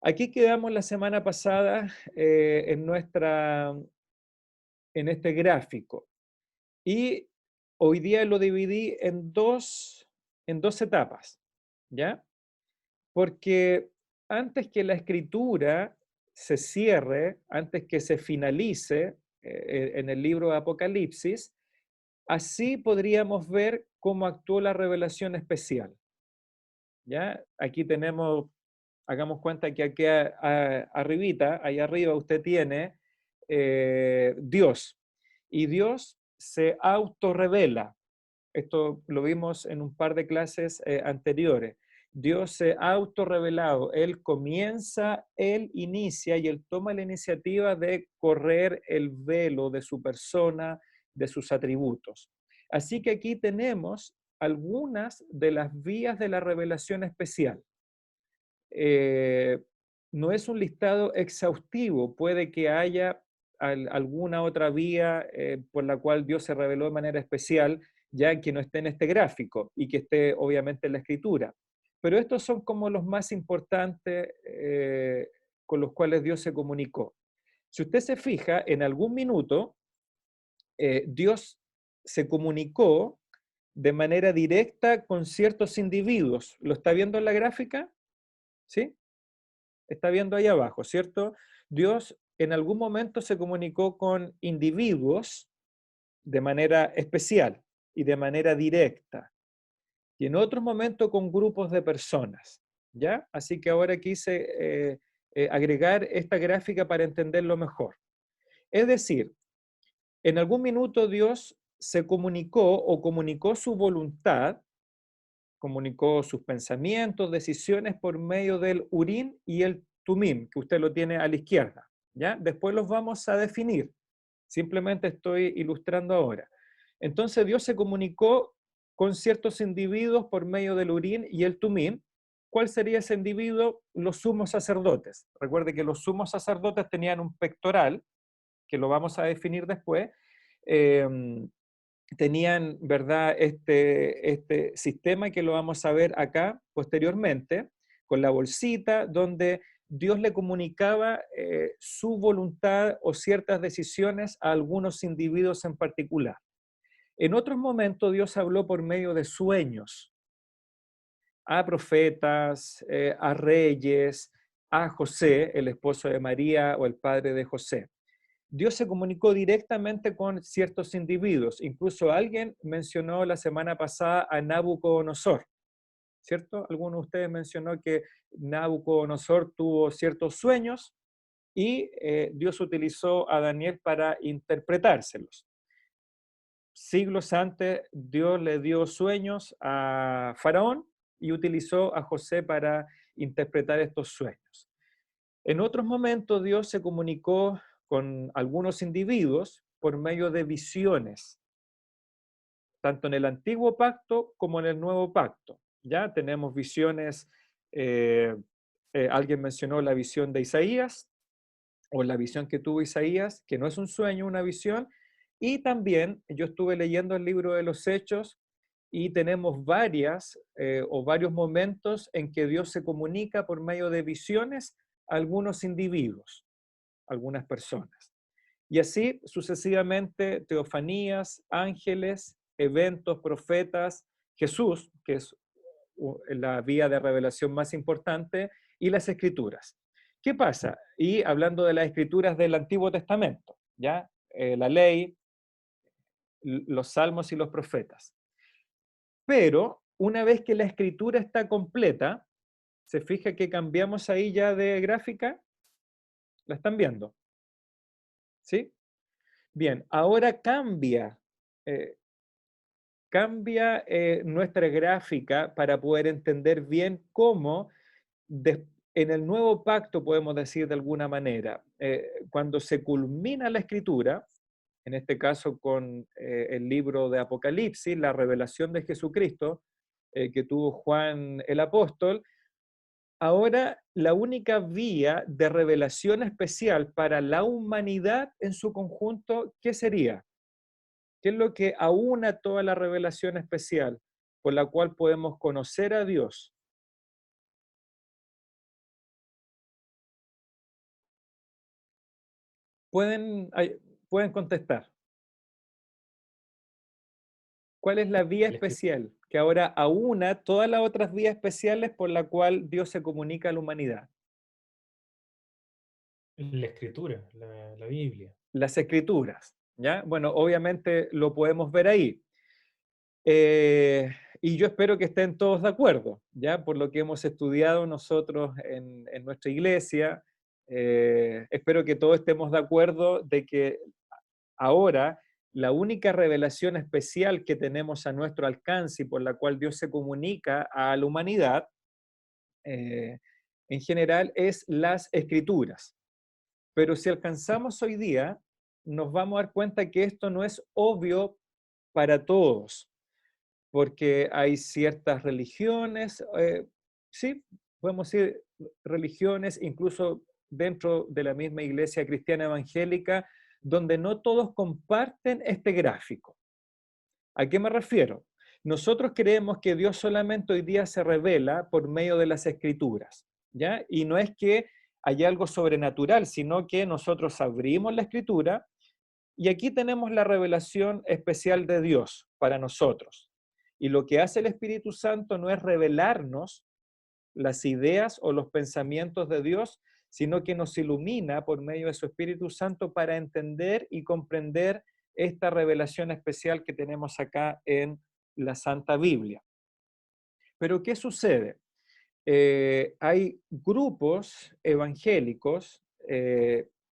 Aquí quedamos la semana pasada en este gráfico y hoy día lo dividí en dos etapas, ¿ya? Porque antes que la escritura se cierre, antes que se finalice en el libro de Apocalipsis, así podríamos ver cómo actuó la revelación especial, ¿ya? Aquí tenemos, hagamos cuenta que aquí arribita, ahí arriba usted tiene Dios, y Dios se autorrevela. Esto lo vimos en un par de clases anteriores. Dios se ha autorrevelado, Él comienza, Él inicia y Él toma la iniciativa de correr el velo de su persona, de sus atributos. Así que aquí tenemos algunas de las vías de la revelación especial. Eh, no es un listado exhaustivo, puede que haya alguna otra vía por la cual Dios se reveló de manera especial, ya que no esté en este gráfico y que esté obviamente en la escritura. Pero estos son como los más importantes con los cuales Dios se comunicó. Si usted se fija, en algún minuto Dios se comunicó de manera directa con ciertos individuos. ¿Lo está viendo en la gráfica? ¿Sí? Está viendo ahí abajo, ¿cierto? Dios en algún momento se comunicó con individuos de manera especial y de manera directa, y en otros momentos con grupos de personas, ¿ya? Así que ahora quise agregar esta gráfica para entenderlo mejor. Es decir, en algún minuto Dios se comunicó o comunicó su voluntad, comunicó sus pensamientos, decisiones por medio del Urim y el Tumim, que usted lo tiene a la izquierda, ¿ya? Después los vamos a definir. Simplemente estoy ilustrando ahora. Entonces Dios se comunicó con ciertos individuos por medio del Urim y el Tumim. ¿Cuál sería ese individuo? Los sumos sacerdotes. Recuerde que los sumos sacerdotes tenían un pectoral, que lo vamos a definir después, eh, tenían, ¿verdad?, este sistema que lo vamos a ver acá posteriormente, con la bolsita, donde Dios le comunicaba su voluntad o ciertas decisiones a algunos individuos en particular. En otros momentos Dios habló por medio de sueños a profetas, a reyes, a José, el esposo de María o el padre de José. Dios se comunicó directamente con ciertos individuos. Incluso alguien mencionó la semana pasada a Nabucodonosor, ¿cierto? Alguno de ustedes mencionó que Nabucodonosor tuvo ciertos sueños y Dios utilizó a Daniel para interpretárselos. Siglos antes, Dios le dio sueños a Faraón y utilizó a José para interpretar estos sueños. En otros momentos Dios se comunicó con algunos individuos por medio de visiones, tanto en el antiguo pacto como en el nuevo pacto. Ya tenemos visiones, eh, alguien mencionó la visión de Isaías o la visión que tuvo Isaías, que no es un sueño, una visión, y también yo estuve leyendo el libro de los Hechos y tenemos varias o varios momentos en que Dios se comunica por medio de visiones a algunos individuos, algunas personas. Y así sucesivamente, teofanías, ángeles, eventos, profetas, Jesús, que es la vía de revelación más importante, y las escrituras. ¿Qué pasa? Y hablando de las escrituras del Antiguo Testamento, ¿ya? La ley, los salmos y los profetas. Pero una vez que la escritura está completa, se fija que cambiamos ahí ya de gráfica, ¿la están viendo? ¿Sí? Bien, ahora eh, cambia nuestra gráfica para poder entender bien cómo en el nuevo pacto, podemos decir de alguna manera, cuando se culmina la escritura, en este caso con el libro de Apocalipsis, la revelación de Jesucristo que tuvo Juan el apóstol, ahora la única vía de revelación especial para la humanidad en su conjunto, ¿qué sería? ¿Qué es lo que aúna toda la revelación especial por la cual podemos conocer a Dios? Pueden, pueden contestar. ¿Cuál es la vía La escri- especial que ahora aúna todas las otras vías especiales por la cual Dios se comunica a la humanidad? la escritura, la Biblia. Las escrituras, ¿ya? Bueno, obviamente lo podemos ver ahí. Y yo espero que estén todos de acuerdo, ¿ya? Por lo que hemos estudiado nosotros en nuestra iglesia, espero que todos estemos de acuerdo de que ahora la única revelación especial que tenemos a nuestro alcance y por la cual Dios se comunica a la humanidad, eh, en general, es las escrituras. Pero si alcanzamos hoy día, nos vamos a dar cuenta que esto no es obvio para todos, porque hay ciertas religiones, sí, podemos decir religiones, incluso dentro de la misma iglesia cristiana evangélica, donde no todos comparten este gráfico. ¿A qué me refiero? Nosotros creemos que Dios solamente hoy día se revela por medio de las escrituras, ¿ya? Y no es que haya algo sobrenatural, sino que nosotros abrimos la escritura y aquí tenemos la revelación especial de Dios para nosotros. Y lo que hace el Espíritu Santo no es revelarnos las ideas o los pensamientos de Dios, sino que nos ilumina por medio de su Espíritu Santo para entender y comprender esta revelación especial que tenemos acá en la Santa Biblia. Pero ¿qué sucede? Hay grupos evangélicos,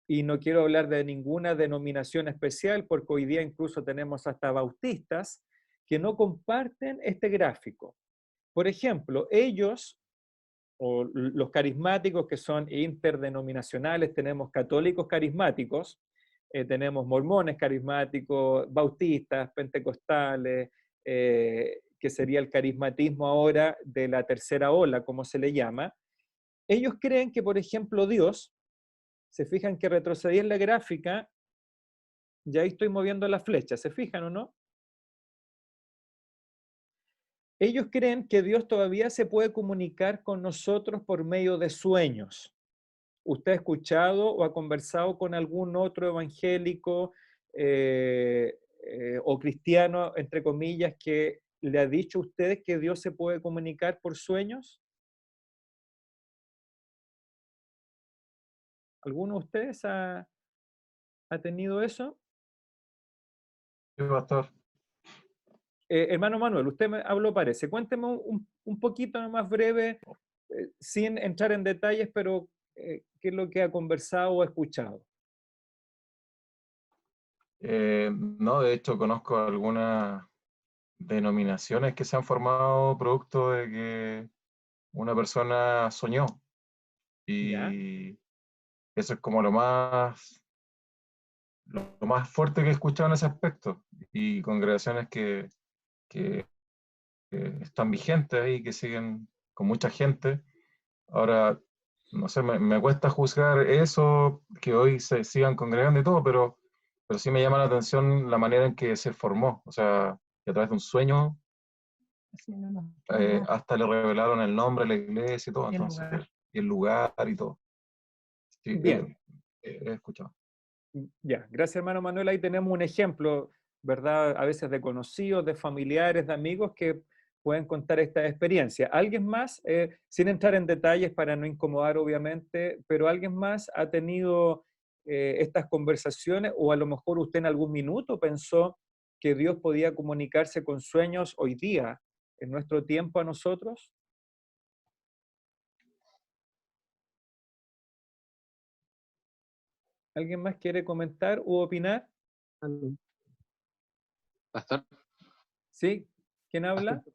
y no quiero hablar de ninguna denominación especial, porque hoy día incluso tenemos hasta bautistas que no comparten este gráfico. Por ejemplo, ellos o los carismáticos que son interdenominacionales, tenemos católicos carismáticos, tenemos mormones carismáticos, bautistas, pentecostales, que sería el carismatismo ahora de la tercera ola, como se le llama. Ellos creen que, por ejemplo, Dios, se fijan que retrocedí en la gráfica, ya ahí estoy moviendo la flecha, ¿se fijan o no? Ellos creen que Dios todavía se puede comunicar con nosotros por medio de sueños. ¿Usted ha escuchado o ha conversado con algún otro evangélico o cristiano, entre comillas, que le ha dicho a usted que Dios se puede comunicar por sueños? ¿Alguno de ustedes ha tenido eso? Sí, pastor. Hermano Manuel, usted me habló, parece. Cuénteme un poquito más breve, sin entrar en detalles, pero qué es lo que ha conversado o escuchado. No, de hecho conozco algunas denominaciones que se han formado producto de que una persona soñó ¿Ya? y eso es como lo más fuerte que he escuchado en ese aspecto y congregaciones que están vigentes ahí, que siguen con mucha gente. Ahora, no sé, me cuesta juzgar eso, que hoy se sigan congregando y todo, pero sí me llama la atención la manera en que se formó. O sea, que a través de un sueño hasta le revelaron el nombre de la iglesia y todo, entonces, y el lugar y todo. Sí, Bien. he escuchado. Ya, gracias hermano Manuel. Ahí tenemos un ejemplo, ¿verdad? A veces de conocidos, de familiares, de amigos que pueden contar esta experiencia. ¿Alguien más, sin entrar en detalles para no incomodar obviamente, pero alguien más ha tenido estas conversaciones o a lo mejor usted en algún minuto pensó que Dios podía comunicarse con sueños hoy día, en nuestro tiempo a nosotros? ¿Alguien más quiere comentar u opinar? Pastor, ¿Sí? ¿Quién pastor, habla? ¿se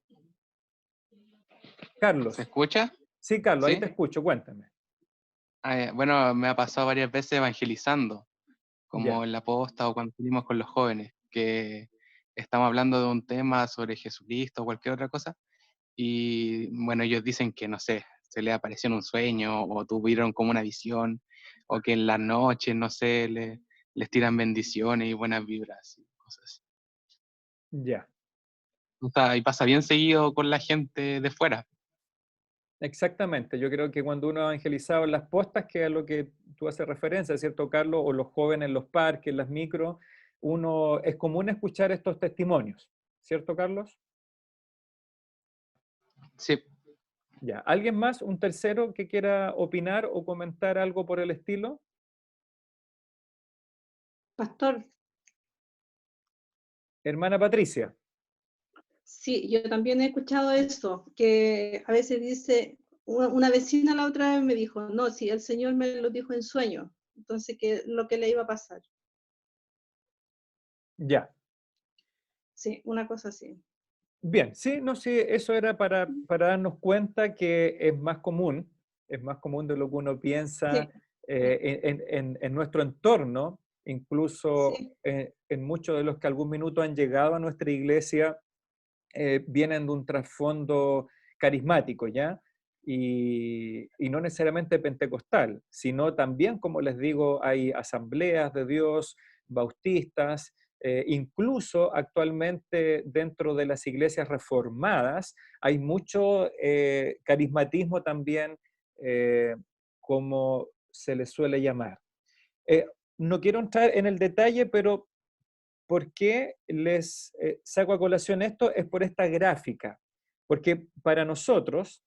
Carlos. escucha? Sí, Carlos, ahí ¿Sí? te escucho, cuéntame. Bueno, me ha pasado varias veces evangelizando, como Ya, en la posta o cuando salimos con los jóvenes, que estamos hablando de un tema sobre Jesucristo o cualquier otra cosa, y bueno, ellos dicen que, no sé, se les apareció en un sueño o tuvieron como una visión, o que en las noches, no sé, les tiran bendiciones y buenas vibras y cosas así. ya. O sea, y pasa bien seguido con la gente de fuera. Exactamente. Yo creo que cuando uno ha evangelizado en las postas, que es lo que tú haces referencia, ¿cierto, Carlos? O los jóvenes en los parques, en las micros, es común escuchar estos testimonios, ¿cierto, Carlos? Sí. Ya. ¿Alguien más, un tercero que quiera opinar o comentar algo por el estilo? Pastor, Hermana Patricia. sí, yo también he escuchado eso, que a veces dice, una vecina la otra vez me dijo, no, si el Señor me lo dijo en sueño, entonces que lo que le iba a pasar. Ya. Sí, una cosa así. Bien, sí, no sé, eso era para darnos cuenta que es más común de lo que uno piensa Sí, en nuestro entorno, incluso sí, en muchos de los que algún minuto han llegado a nuestra iglesia, vienen de un trasfondo carismático, ¿ya? Y no necesariamente pentecostal, sino también, como les digo, hay asambleas de Dios, bautistas, incluso actualmente dentro de las iglesias reformadas hay mucho carismatismo también, como se les suele llamar. Eh, no quiero entrar en el detalle, pero ¿por qué les saco a colación esto? Es por esta gráfica. Porque para nosotros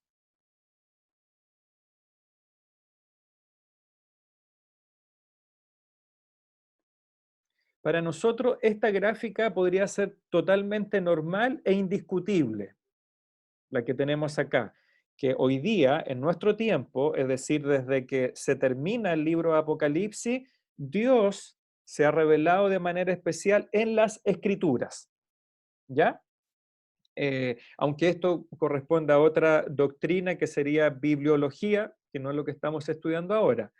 esta gráfica podría ser totalmente normal e indiscutible, la que tenemos acá. Que hoy día, en nuestro tiempo, es decir, desde que se termina el libro de Apocalipsis, Dios se ha revelado de manera especial en las Escrituras. ¿Ya? Aunque esto corresponde a otra doctrina que sería bibliología, que no es lo que estamos estudiando ahora.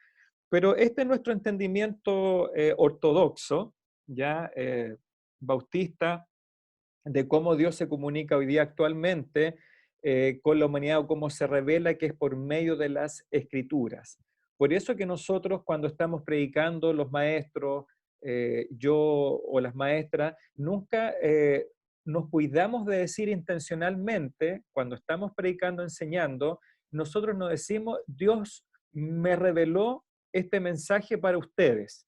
Pero este es nuestro entendimiento ortodoxo, ya bautista, de cómo Dios se comunica hoy día actualmente con la humanidad o cómo se revela, que es por medio de las escrituras. Por eso que nosotros cuando estamos predicando, los maestros, yo o las maestras, nunca nos cuidamos de decir intencionalmente, cuando estamos predicando, enseñando, nosotros nos decimos, Dios me reveló este mensaje para ustedes,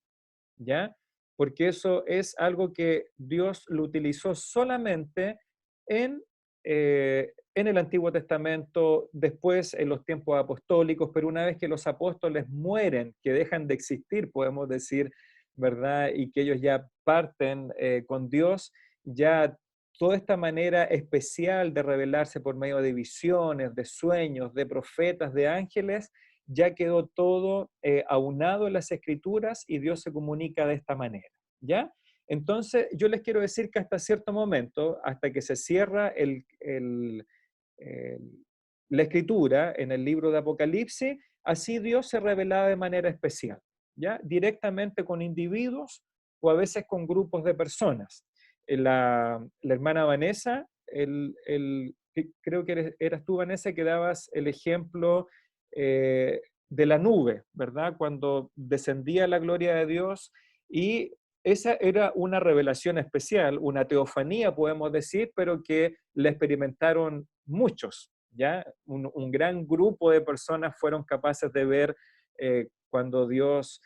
¿ya? Porque eso es algo que Dios lo utilizó solamente en el Antiguo Testamento, después en los tiempos apostólicos, pero una vez que los apóstoles mueren, que dejan de existir, podemos decir, ¿verdad? Y que ellos ya parten con Dios, ya toda esta manera especial de revelarse por medio de visiones, de sueños, de profetas, de ángeles, ya quedó todo aunado en las escrituras y Dios se comunica de esta manera, ¿ya? Entonces, yo les quiero decir que hasta cierto momento, hasta que se cierra la escritura en el libro de Apocalipsis, así Dios se revelaba de manera especial, ¿ya? Directamente con individuos o a veces con grupos de personas. La hermana Vanessa, creo que eras tú, Vanessa, que dabas el ejemplo de la nube, ¿verdad? Cuando descendía la gloria de Dios y esa era una revelación especial, una teofanía, podemos decir, pero que la experimentaron muchos, ¿ya? Un gran grupo de personas fueron capaces de ver cuando Dios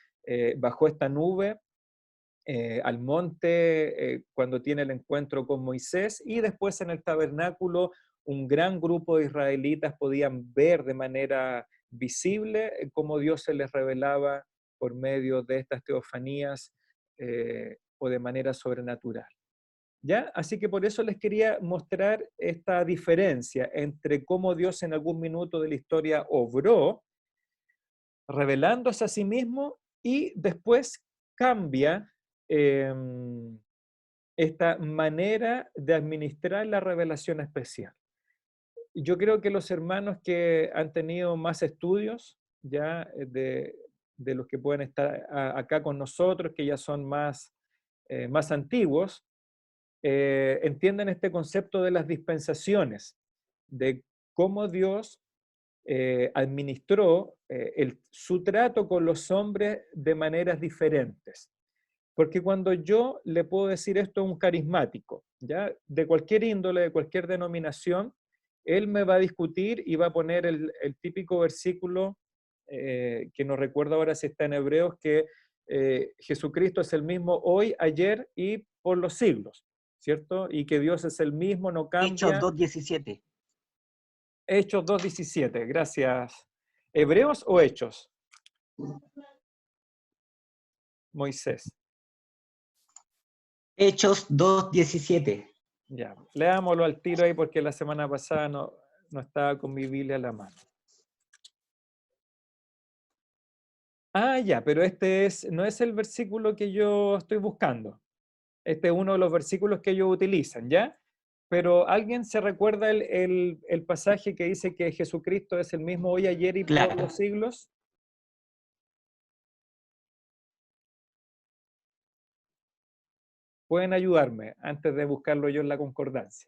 bajó esta nube al monte, cuando tiene el encuentro con Moisés, y después en el tabernáculo un gran grupo de israelitas podían ver de manera visible cómo Dios se les revelaba por medio de estas teofanías o de manera sobrenatural. ¿Ya? Así que por eso les quería mostrar esta diferencia entre cómo Dios en algún minuto de la historia obró, revelándose a sí mismo, y después cambia eh, esta manera de administrar la revelación especial. Yo creo que los hermanos que han tenido más estudios, ya de los que pueden estar acá con nosotros, que ya son más antiguos, entienden este concepto de las dispensaciones, de cómo Dios administró su trato con los hombres de maneras diferentes. Porque cuando yo le puedo decir esto a un carismático, ¿ya? De cualquier índole, de cualquier denominación, él me va a discutir y va a poner el típico versículo que no recuerdo ahora si está en Hebreos, que Jesucristo es el mismo hoy, ayer y por los siglos, ¿cierto? Y que Dios es el mismo, no Hechos cambia. 2:17. Hechos 2:17, gracias. ¿Hebreos o Hechos? Moisés. Hechos 2:17. Ya, leámoslo al tiro ahí porque la semana pasada no estaba con mi Biblia a la mano. Ah, ya, pero no es el versículo que yo estoy buscando. Este es uno de los versículos que ellos utilizan, ¿ya? Pero ¿alguien se recuerda el pasaje que dice que Jesucristo es el mismo hoy, ayer y por Claro. los siglos? Pueden ayudarme antes de buscarlo yo en la concordancia.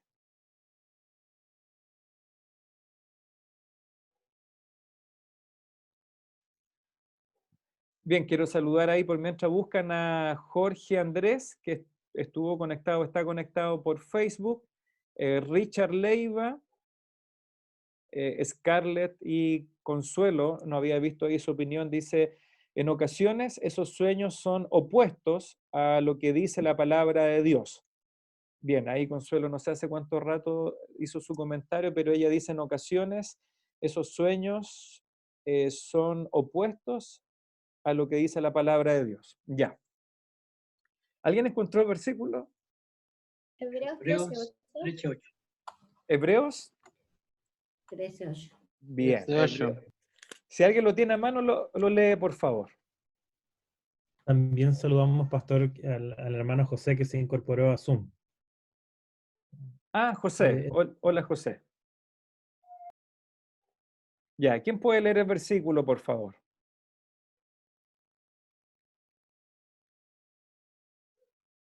Bien, quiero saludar ahí por mientras buscan a Jorge Andrés, que estuvo conectado, está conectado por Facebook, Richard Leiva, Scarlett y Consuelo, no había visto ahí su opinión, dice, en ocasiones esos sueños son opuestos a lo que dice la palabra de Dios. Bien, ahí Consuelo no sé hace cuánto rato hizo su comentario, pero ella dice en ocasiones esos sueños son opuestos a lo que dice la palabra de Dios. Ya. ¿Alguien encontró el versículo? Hebreos Hebreos 13:8. 13:8. ¿Hebreos? 13:8. Bien. 18. Si alguien lo tiene a mano, lo lee, por favor. También saludamos, pastor, al hermano José que se incorporó a Zoom. Ah, José. Hola, José. Ya, ¿quién puede leer el versículo, por favor?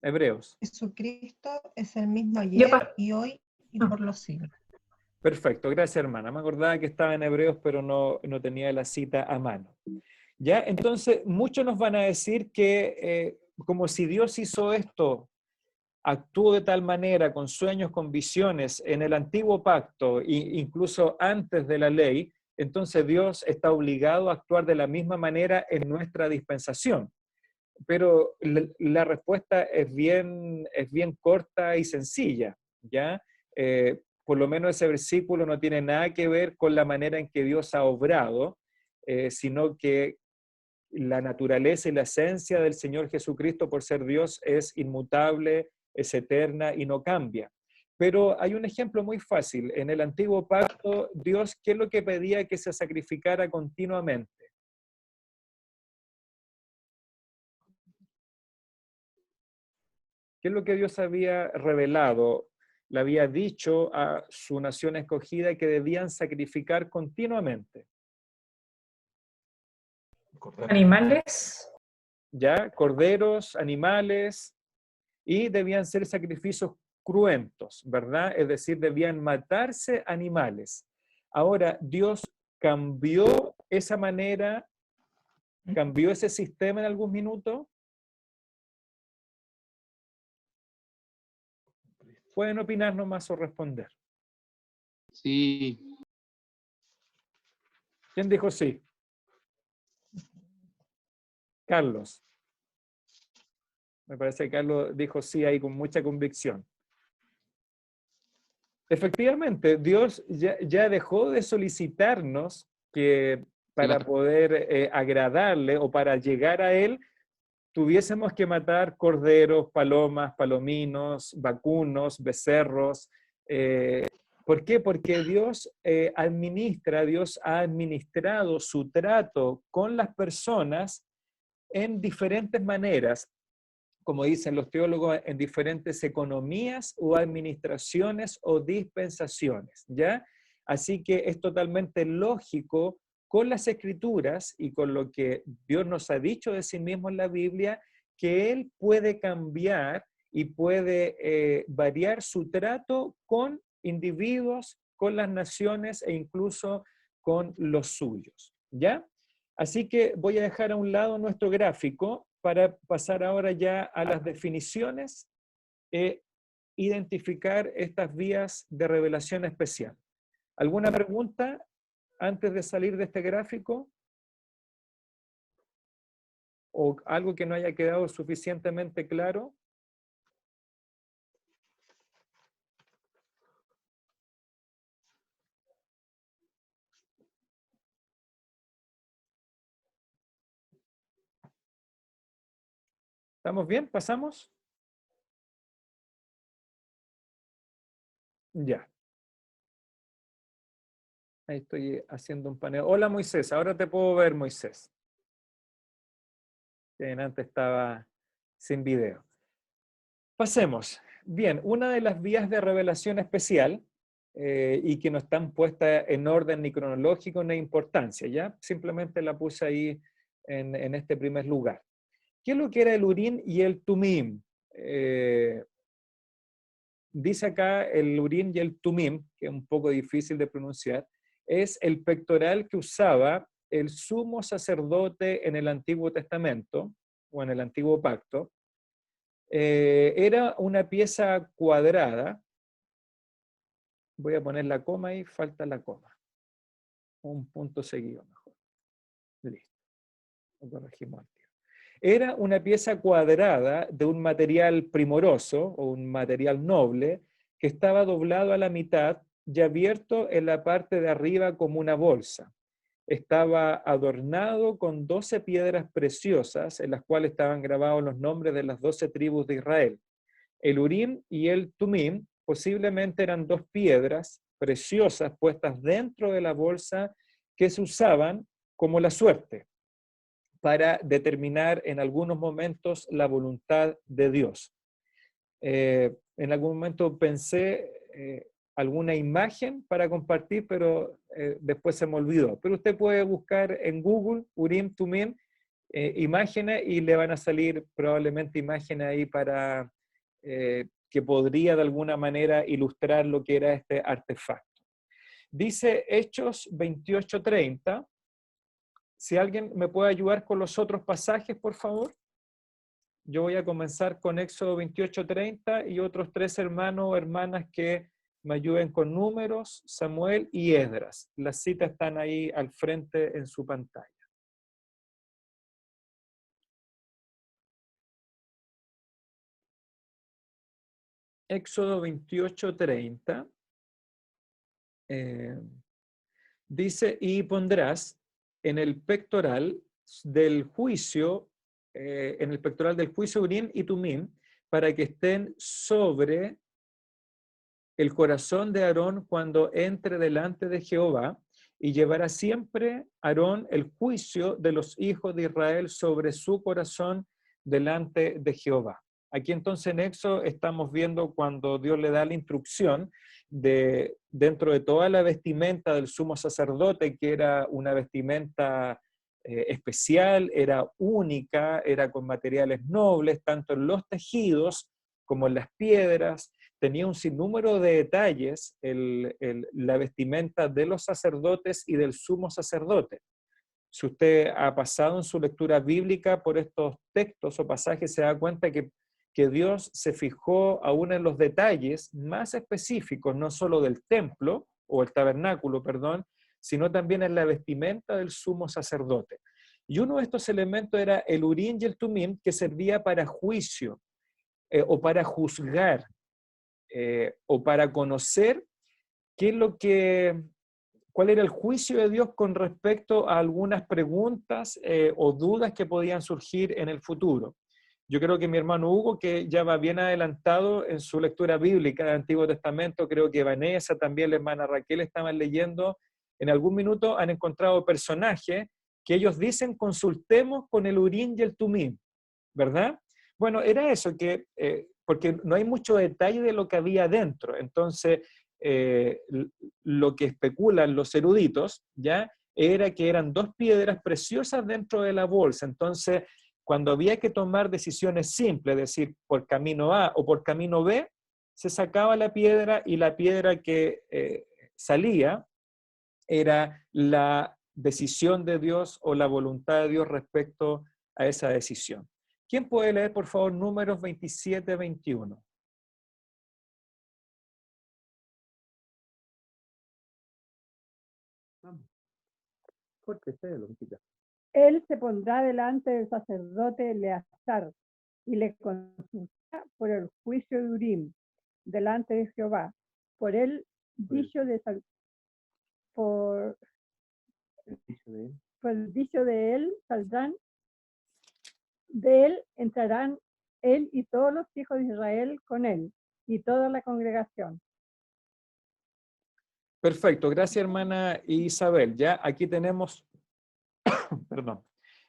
Hebreos. Jesucristo es el mismo Yo ayer pa- y hoy y por los siglos. Perfecto, gracias, hermana. Me acordaba que estaba en Hebreos, pero no tenía la cita a mano. Ya, entonces, muchos nos van a decir que como si Dios hizo esto, actuó de tal manera, con sueños, con visiones, en el antiguo pacto, e incluso antes de la ley, entonces Dios está obligado a actuar de la misma manera en nuestra dispensación. Pero la respuesta es bien corta y sencilla, ¿ya? Por lo menos ese versículo no tiene nada que ver con la manera en que Dios ha obrado, sino que la naturaleza y la esencia del Señor Jesucristo por ser Dios es inmutable, es eterna y no cambia. Pero hay un ejemplo muy fácil. En el antiguo pacto, Dios, ¿qué es lo que pedía que se sacrificara continuamente? ¿Qué es lo que Dios había revelado? Le había dicho a su nación escogida que debían sacrificar continuamente. Cordero. Animales. ¿Ya? Corderos, animales, y debían ser sacrificios cruentos, ¿verdad? Es decir, debían matarse animales. Ahora, Dios cambió esa manera, cambió ese sistema en algún minuto. Pueden opinar nomás o responder. Sí. ¿Quién dijo sí? Carlos. Me parece que Carlos dijo sí ahí con mucha convicción. Efectivamente, Dios ya dejó de solicitarnos que para Claro. poder agradarle o para llegar a Él, tuviésemos que matar corderos, palomas, palominos, vacunos, becerros. ¿Por qué? Porque Dios Dios ha administrado su trato con las personas en diferentes maneras, como dicen los teólogos, en diferentes economías o administraciones o dispensaciones, ¿ya? Así que es totalmente lógico con las escrituras y con lo que Dios nos ha dicho de sí mismo en la Biblia, que Él puede cambiar y puede variar su trato con individuos, con las naciones e incluso con los suyos, ¿ya? Así que voy a dejar a un lado nuestro gráfico para pasar ahora ya a las definiciones e identificar estas vías de revelación especial. ¿Alguna pregunta antes de salir de este gráfico? o algo que no haya quedado suficientemente claro. ¿Estamos bien? ¿Pasamos? Ya. Ahí estoy haciendo un paneo. Hola Moisés, ahora te puedo ver, Moisés. Que antes estaba sin video. Pasemos. Bien, una de las vías de revelación especial y que no están puestas en orden ni cronológico ni importancia, ¿ya? Simplemente la puse ahí en este primer lugar. ¿Qué es lo que era el Urim y el Tumim? Dice acá el Urim y el Tumim, que es un poco difícil de pronunciar, es el pectoral que usaba el sumo sacerdote en el Antiguo Testamento o en el Antiguo Pacto. Era una pieza cuadrada. Voy a poner la coma ahí, falta la coma. Un punto seguido mejor. Listo. Lo corregimos al tiro. Era una pieza cuadrada de un material primoroso o un material noble que estaba doblado a la mitad y abierto en la parte de arriba como una bolsa. Estaba adornado con 12 piedras preciosas en las cuales estaban grabados los nombres de las 12 tribus de Israel. El Urim y el Tumim posiblemente eran 2 piedras preciosas puestas dentro de la bolsa que se usaban como la suerte para determinar en algunos momentos la voluntad de Dios. En algún momento pensé alguna imagen para compartir, pero después se me olvidó. Pero usted puede buscar en Google Urim, Tumim, imágenes y le van a salir probablemente imágenes ahí para que podría de alguna manera ilustrar lo que era este artefacto. Dice Hechos 28:30. Si alguien me puede ayudar con los otros pasajes, por favor. Yo voy a comenzar con Éxodo 28:30 y otros 3 hermanos o hermanas que me ayuden con Números, Samuel y Esdras. Las citas están ahí al frente en su pantalla. Éxodo 28:30 dice, y pondrás en el pectoral del juicio, Urim y Tumim, para que estén sobre el corazón de Aarón cuando entre delante de Jehová, y llevará siempre Aarón el juicio de los hijos de Israel sobre su corazón delante de Jehová. Aquí entonces en Éxodo estamos viendo cuando Dios le da la instrucción de, dentro de toda la vestimenta del sumo sacerdote, que era una vestimenta especial, era única, era con materiales nobles, tanto en los tejidos como en las piedras, tenía un sinnúmero de detalles la vestimenta de los sacerdotes y del sumo sacerdote. Si usted ha pasado en su lectura bíblica por estos textos o pasajes, se da cuenta que Dios se fijó aún en los detalles más específicos, no solo del templo, o el tabernáculo, perdón, sino también en la vestimenta del sumo sacerdote. Y uno de estos elementos era el Urim y el Tumim, que servía para juicio o para juzgar. O para conocer qué es cuál era el juicio de Dios con respecto a algunas preguntas o dudas que podían surgir en el futuro. Yo creo que mi hermano Hugo, que ya va bien adelantado en su lectura bíblica del Antiguo Testamento, creo que Vanessa, también la hermana Raquel estaban leyendo, en algún minuto han encontrado personajes que ellos dicen consultemos con el Urim y el Tumim, ¿verdad? Bueno, era eso, porque no hay mucho detalle de lo que había dentro. Entonces, lo que especulan los eruditos, ¿ya? Era que eran 2 piedras preciosas dentro de la bolsa. Entonces, cuando había que tomar decisiones simples, es decir, por camino A o por camino B, se sacaba la piedra y la piedra que salía era la decisión de Dios o la voluntad de Dios respecto a esa decisión. ¿Quién puede leer, por favor, Números 27-21? Porque lo quita. Él se pondrá delante del sacerdote Eleazar y le consultará por el juicio de Urim delante de Jehová. Por el dicho de por el dicho de él saldrán, de él entrarán él y todos los hijos de Israel con él y toda la congregación. Perfecto, gracias hermana Isabel. Ya aquí tenemos, perdón,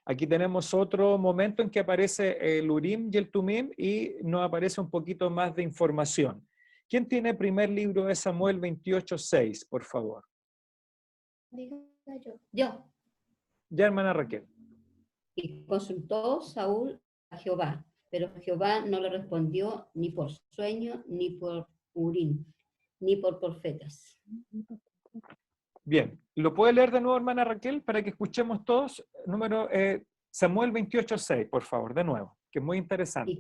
aquí tenemos otro momento en que aparece el Urim y el Tumim y nos aparece un poquito más de información. ¿Quién tiene el primer libro de Samuel 28:6, por favor? Diga yo. Yo. Ya, hermana Raquel. Y consultó Saúl a Jehová, pero Jehová no le respondió ni por sueño, ni por Urim, ni por profetas. Bien, ¿lo puede leer de nuevo, hermana Raquel, para que escuchemos todos? Número Samuel 28:6, por favor, de nuevo, que es muy interesante.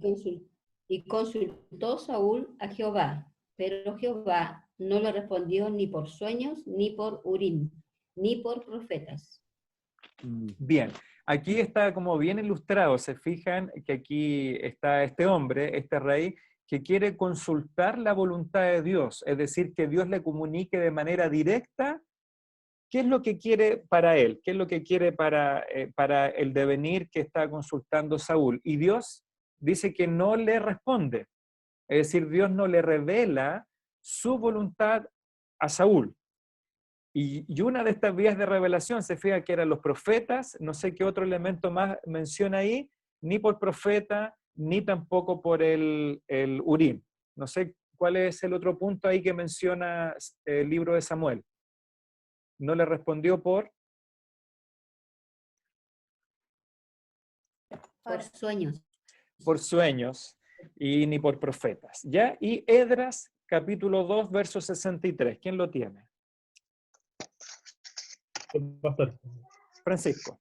Y consultó Saúl a Jehová, pero Jehová no le respondió ni por sueños, ni por Urim, ni por profetas. Bien, aquí está como bien ilustrado, se fijan que aquí está este hombre, este rey, que quiere consultar la voluntad de Dios, es decir, que Dios le comunique de manera directa qué es lo que quiere para él, qué es lo que quiere para el devenir que está consultando Saúl. Y Dios dice que no le responde, es decir, Dios no le revela su voluntad a Saúl. Y una de estas vías de revelación se fija que eran los profetas, no sé qué otro elemento más menciona ahí, ni por profeta, ni tampoco por el Urim. No sé cuál es el otro punto ahí que menciona el libro de Samuel. No le respondió por sueños. Por sueños y ni por profetas. ¿Ya? Y Esdras, capítulo 2, verso 63. ¿Quién lo tiene? Pastor. Francisco.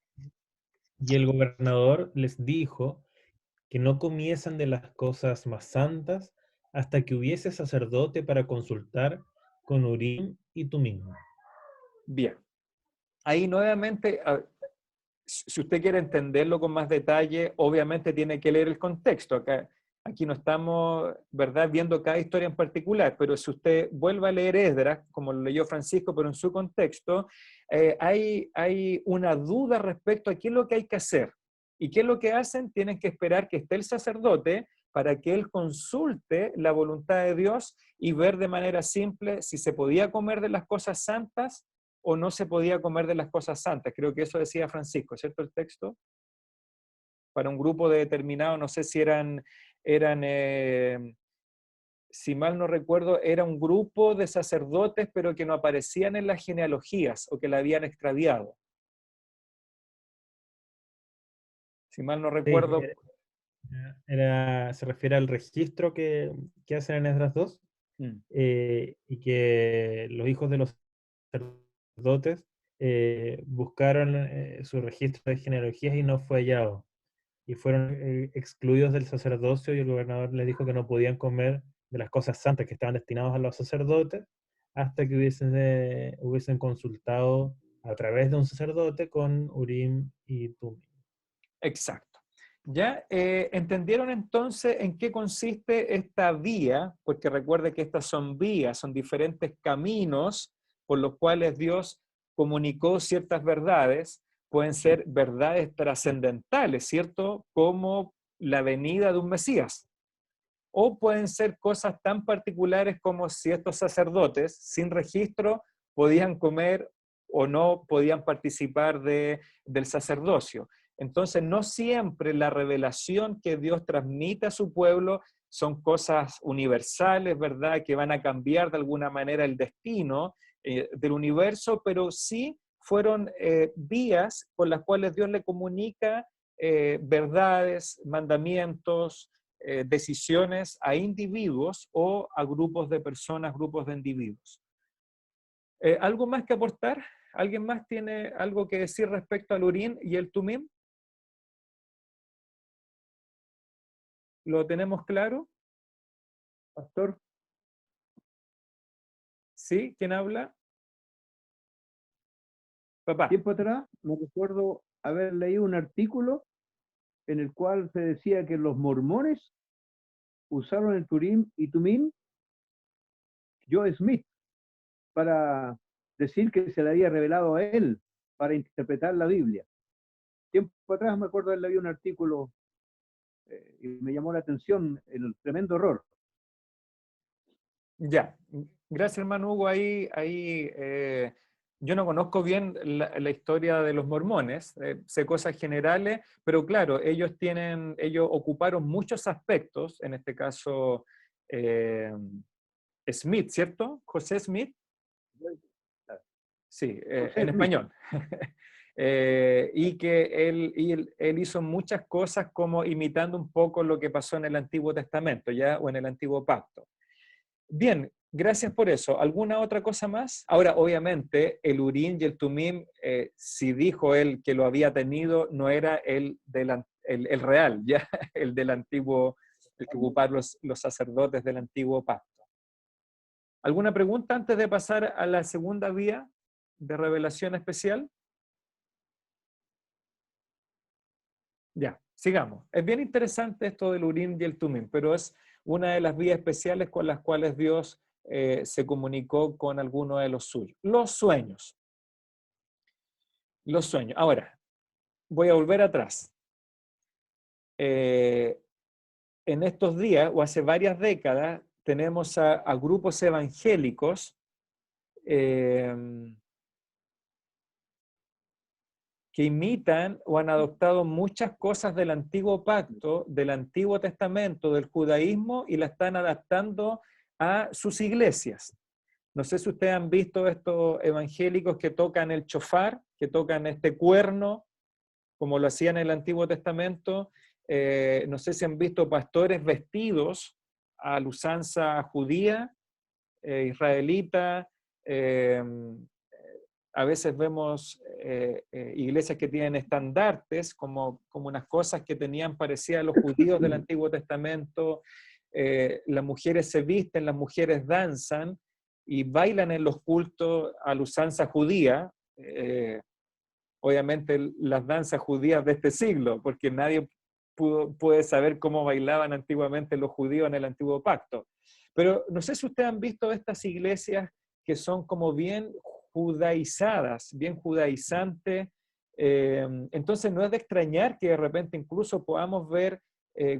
Y el gobernador les dijo que no comiesen de las cosas más santas hasta que hubiese sacerdote para consultar con Urim y Tumim. Bien. Ahí nuevamente, si usted quiere entenderlo con más detalle, obviamente tiene que leer el contexto. Aquí no estamos, ¿verdad?, viendo cada historia en particular, pero si usted vuelve a leer Esdras, como lo leyó Francisco, pero en su contexto, hay una duda respecto a qué es lo que hay que hacer. ¿Y qué es lo que hacen? Tienen que esperar que esté el sacerdote para que él consulte la voluntad de Dios y ver de manera simple si se podía comer de las cosas santas o no se podía comer de las cosas santas. Creo que eso decía Francisco, ¿cierto el texto? Para un grupo determinado, no sé si eran si mal no recuerdo, era un grupo de sacerdotes, pero que no aparecían en las genealogías o que la habían extraviado. Si mal no recuerdo. Sí, se refiere al registro que hacen en Esdras 2, y que los hijos de los sacerdotes buscaron su registro de genealogías y no fue hallado. Y fueron excluidos del sacerdocio y el gobernador les dijo que no podían comer de las cosas santas que estaban destinadas a los sacerdotes hasta que hubiesen consultado a través de un sacerdote con Urim y Tumim. Exacto. ¿Ya? ¿Entendieron entonces en qué consiste esta vía? Porque recuerde que estas son vías, son diferentes caminos por los cuales Dios comunicó ciertas verdades. Pueden ser verdades trascendentales, ¿cierto? Como la venida de un Mesías. O pueden ser cosas tan particulares como si estos sacerdotes, sin registro, podían comer o no podían participar del sacerdocio. Entonces, no siempre la revelación que Dios transmite a su pueblo son cosas universales, ¿verdad?, que van a cambiar de alguna manera el destino del universo, pero sí fueron vías por las cuales Dios le comunica verdades, mandamientos, decisiones a individuos o a grupos de personas, grupos de individuos. ¿Algo más que aportar? ¿Alguien más tiene algo que decir respecto al Urim y el Tumim? ¿Lo tenemos claro? Pastor. ¿Sí? ¿Quién habla? Papá. Tiempo atrás, me recuerdo haber leído un artículo en el cual se decía que los mormones usaron el Turim y Tumim, Joe Smith, para decir que se le había revelado a él para interpretar la Biblia. Tiempo atrás me acuerdo de haber leído un artículo y me llamó la atención el tremendo error. Ya, gracias hermano Hugo. Yo no conozco bien la historia de los mormones, sé cosas generales, pero claro, ellos ocuparon muchos aspectos, en este caso Smith, ¿cierto? José Smith. Sí, en español. Y que él hizo muchas cosas como imitando un poco lo que pasó en el Antiguo Testamento, ¿ya? O en el Antiguo Pacto. Bien, gracias por eso. ¿Alguna otra cosa más? Ahora, obviamente, el Urim y el Tumim, si dijo él que lo había tenido, no era el real, ¿ya? El del antiguo, el que ocuparon los sacerdotes del Antiguo Pacto. ¿Alguna pregunta antes de pasar a la segunda vía de revelación especial? Ya, sigamos. Es bien interesante esto del Urim y el Tumim, pero es una de las vías especiales con las cuales Dios se comunicó con alguno de los suyos. Los sueños. Los sueños. Ahora, voy a volver atrás. En estos días, o hace varias décadas, tenemos a grupos evangélicos que imitan o han adoptado muchas cosas del Antiguo Pacto, del Antiguo Testamento, del judaísmo, y la están adaptando a sus iglesias. No sé si ustedes han visto estos evangélicos que tocan el chofar, que tocan este cuerno, como lo hacían en el Antiguo Testamento. No sé si han visto pastores vestidos a la usanza judía, israelita. A veces vemos iglesias que tienen estandartes, como unas cosas que tenían parecidas a los judíos del Antiguo Testamento. Las mujeres se visten, las mujeres danzan y bailan en los cultos a la usanza judía. Obviamente las danzas judías de este siglo, porque nadie puede saber cómo bailaban antiguamente los judíos en el Antiguo Pacto. Pero no sé si ustedes han visto estas iglesias que son como bien judaizadas, bien judaizantes. Entonces no es de extrañar que de repente incluso podamos ver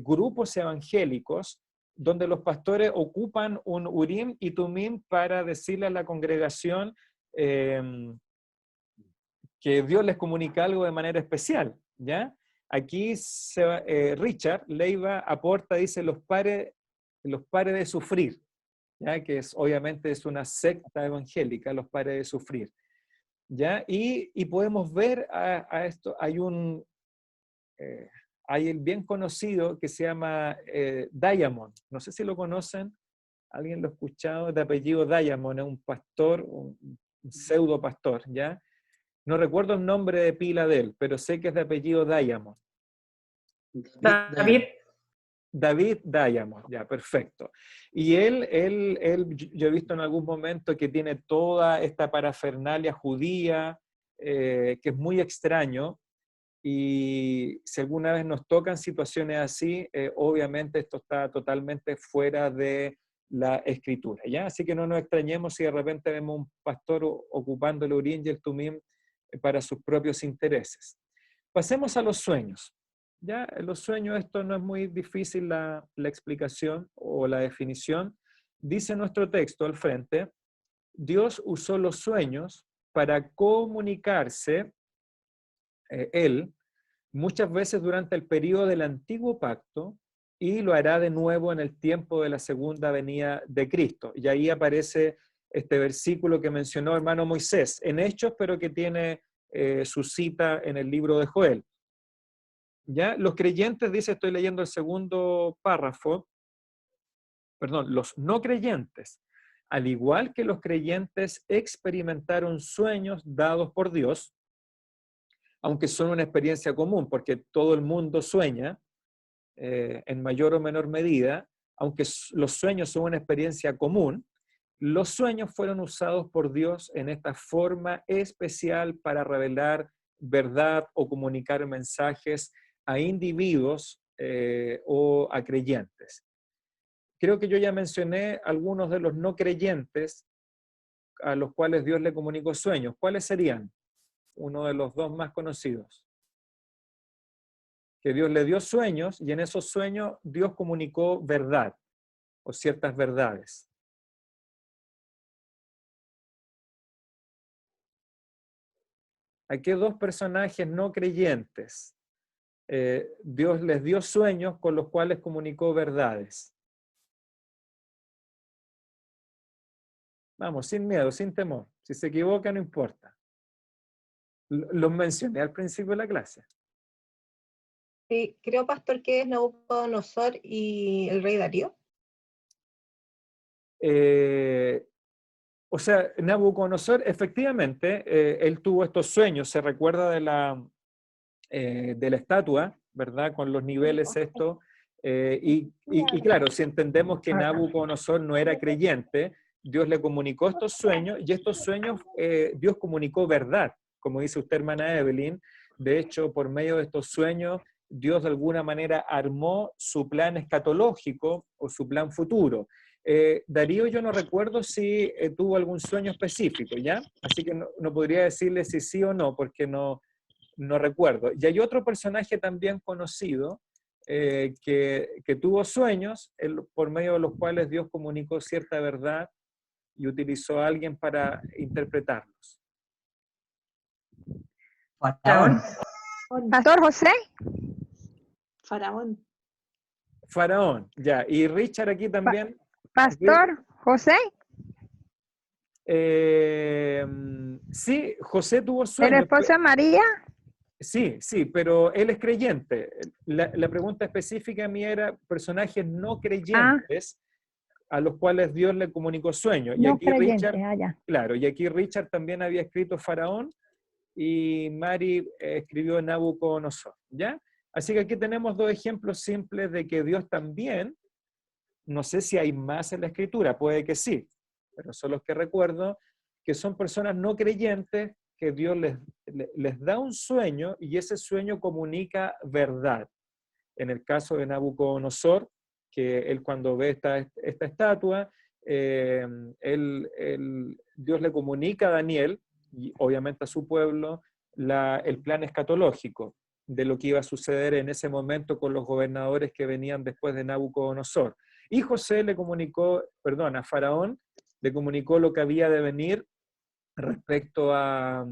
grupos evangélicos donde los pastores ocupan un Urim y Tumim para decirle a la congregación que Dios les comunica algo de manera especial, ¿ya? Aquí Richard Leiva aporta, dice, los pares de sufrir, ¿ya? Que obviamente es una secta evangélica, los pares de sufrir, ¿ya? Y podemos ver a esto, hay el bien conocido que se llama Diamond, no sé si lo conocen, alguien lo ha escuchado, de apellido Diamond, es un pastor, un pseudo pastor, ¿ya? No recuerdo el nombre de pila de él, pero sé que es de apellido Diamond. David Diamond, ya, perfecto. Y yo he visto en algún momento que tiene toda esta parafernalia judía, que es muy extraño, y si alguna vez nos tocan situaciones así, obviamente esto está totalmente fuera de la escritura, ¿ya? Así que no nos extrañemos si de repente vemos un pastor ocupando el Urim y el Tumim para sus propios intereses. Pasemos a los sueños. ¿Ya? Los sueños, esto no es muy difícil la explicación o la definición. Dice nuestro texto al frente, Dios usó los sueños para comunicarse, Él, muchas veces durante el periodo del Antiguo Pacto, y lo hará de nuevo en el tiempo de la segunda venida de Cristo. Y ahí aparece este versículo que mencionó hermano Moisés, en Hechos, pero que tiene su cita en el libro de Joel. ¿Ya? Los creyentes, dice, estoy leyendo el segundo párrafo, perdón, los no creyentes, al igual que los creyentes, experimentaron sueños dados por Dios, aunque son una experiencia común, porque todo el mundo sueña, en mayor o menor medida, aunque los sueños son una experiencia común, los sueños fueron usados por Dios en esta forma especial para revelar verdad o comunicar mensajes a individuos o a creyentes. Creo que yo ya mencioné algunos de los no creyentes a los cuales Dios le comunicó sueños. ¿Cuáles serían? Uno de los dos más conocidos. Que Dios le dio sueños y en esos sueños Dios comunicó verdad o ciertas verdades. ¿A qué dos personajes no creyentes Dios les dio sueños con los cuales comunicó verdades? Vamos, sin miedo, sin temor. Si se equivoca, no importa. Los mencioné al principio de la clase. Sí, creo, pastor, que es Nabucodonosor y el rey Darío. O sea, Nabucodonosor, efectivamente, él tuvo estos sueños. Se recuerda de la estatua, ¿verdad? Con los niveles estos. Y claro, si entendemos que Nabucodonosor no era creyente, Dios le comunicó estos sueños, y estos sueños Dios comunicó verdad, como dice usted, hermana Evelyn. De hecho, por medio de estos sueños, Dios de alguna manera armó su plan escatológico o su plan futuro. Darío, yo no recuerdo si tuvo algún sueño específico, ¿ya? Así que no podría decirle si sí o no, porque no recuerdo. Y hay otro personaje también conocido que tuvo sueños por medio de los cuales Dios comunicó cierta verdad y utilizó a alguien para interpretarlos. Faraón. Pastor José. Faraón. Faraón, ya. Y Richard aquí también. Pastor José. Sí, José tuvo ¿De sueños. la esposa María? Sí, pero él es creyente. La pregunta específica mía era personajes no creyentes a los cuales Dios le comunicó sueños. No Y aquí creyente, Richard, ya. claro, y aquí Richard también había escrito Faraón y Mari escribió Nabucodonosor, ¿ya? Así que aquí tenemos dos ejemplos simples de que Dios también, no sé si hay más en la escritura, puede que sí, pero son los que recuerdo, que son personas no creyentes que Dios les da un sueño y ese sueño comunica verdad. En el caso de Nabucodonosor, que él cuando ve esta estatua, Dios le comunica a Daniel, y obviamente a su pueblo, el plan escatológico de lo que iba a suceder en ese momento con los gobernadores que venían después de Nabucodonosor. Y José le comunicó, a Faraón, le comunicó lo que había de venir respecto a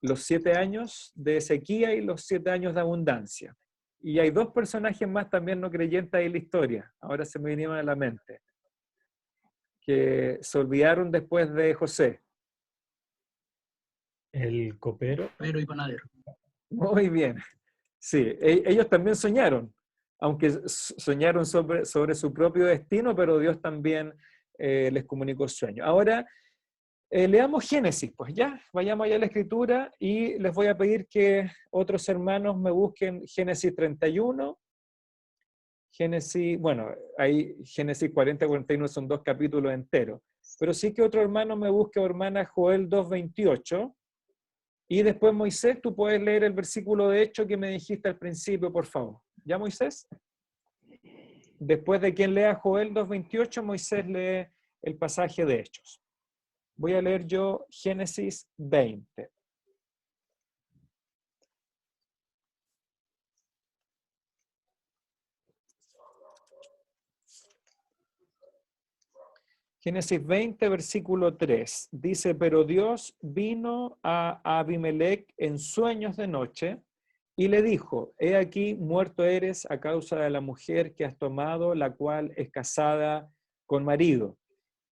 los 7 años de sequía y los 7 años de abundancia. Y hay dos personajes más también no creyentes en la historia, ahora se me vinieron a la mente, que se olvidaron después de José. El copero. Copero y panadero. Muy bien. Sí, ellos también soñaron, aunque soñaron sobre su propio destino, pero Dios también les comunicó sueños. Ahora, leamos Génesis, pues ya, vayamos allá a la escritura y les voy a pedir que otros hermanos me busquen Génesis 31, Génesis, bueno, ahí Génesis 40 y 41 son 2 capítulos enteros, pero sí que otro hermano me busque, o hermana, Joel 2:28, y después Moisés, tú puedes leer el versículo de Hechos que me dijiste al principio, por favor. ¿Ya, Moisés? Después de quien lea Joel 2:28, Moisés lee el pasaje de Hechos. Voy a leer yo Génesis 20. Génesis 20, versículo 3. Dice, pero Dios vino a Abimelech en sueños de noche y le dijo, he aquí, muerto eres a causa de la mujer que has tomado, la cual es casada con marido.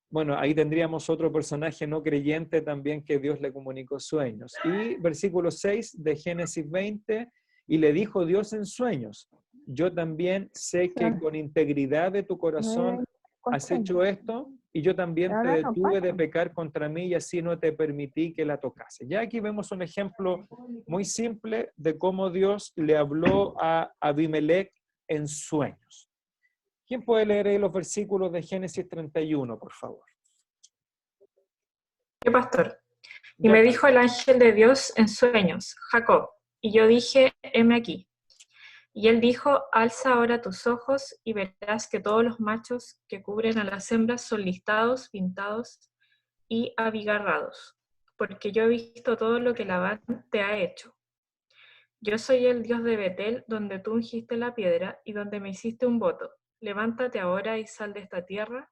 Bueno, ahí tendríamos otro personaje no creyente también que Dios le comunicó sueños. Y versículo 6 de Génesis 20, y le dijo Dios en sueños, yo también sé que con integridad de tu corazón has hecho esto, y yo también te detuve de pecar contra mí y así no te permití que la tocase. Ya aquí vemos un ejemplo muy simple de cómo Dios le habló a Abimelech en sueños. ¿Quién puede leer ahí los versículos de Génesis 31, por favor? ¿Qué pastor? Y me dijo el ángel de Dios en sueños, Jacob. Y yo dije, heme aquí. Y él dijo, alza ahora tus ojos y verás que todos los machos que cubren a las hembras son listados, pintados y abigarrados, porque yo he visto todo lo que Labán te ha hecho. Yo soy el Dios de Betel, donde tú ungiste la piedra y donde me hiciste un voto. Levántate ahora y sal de esta tierra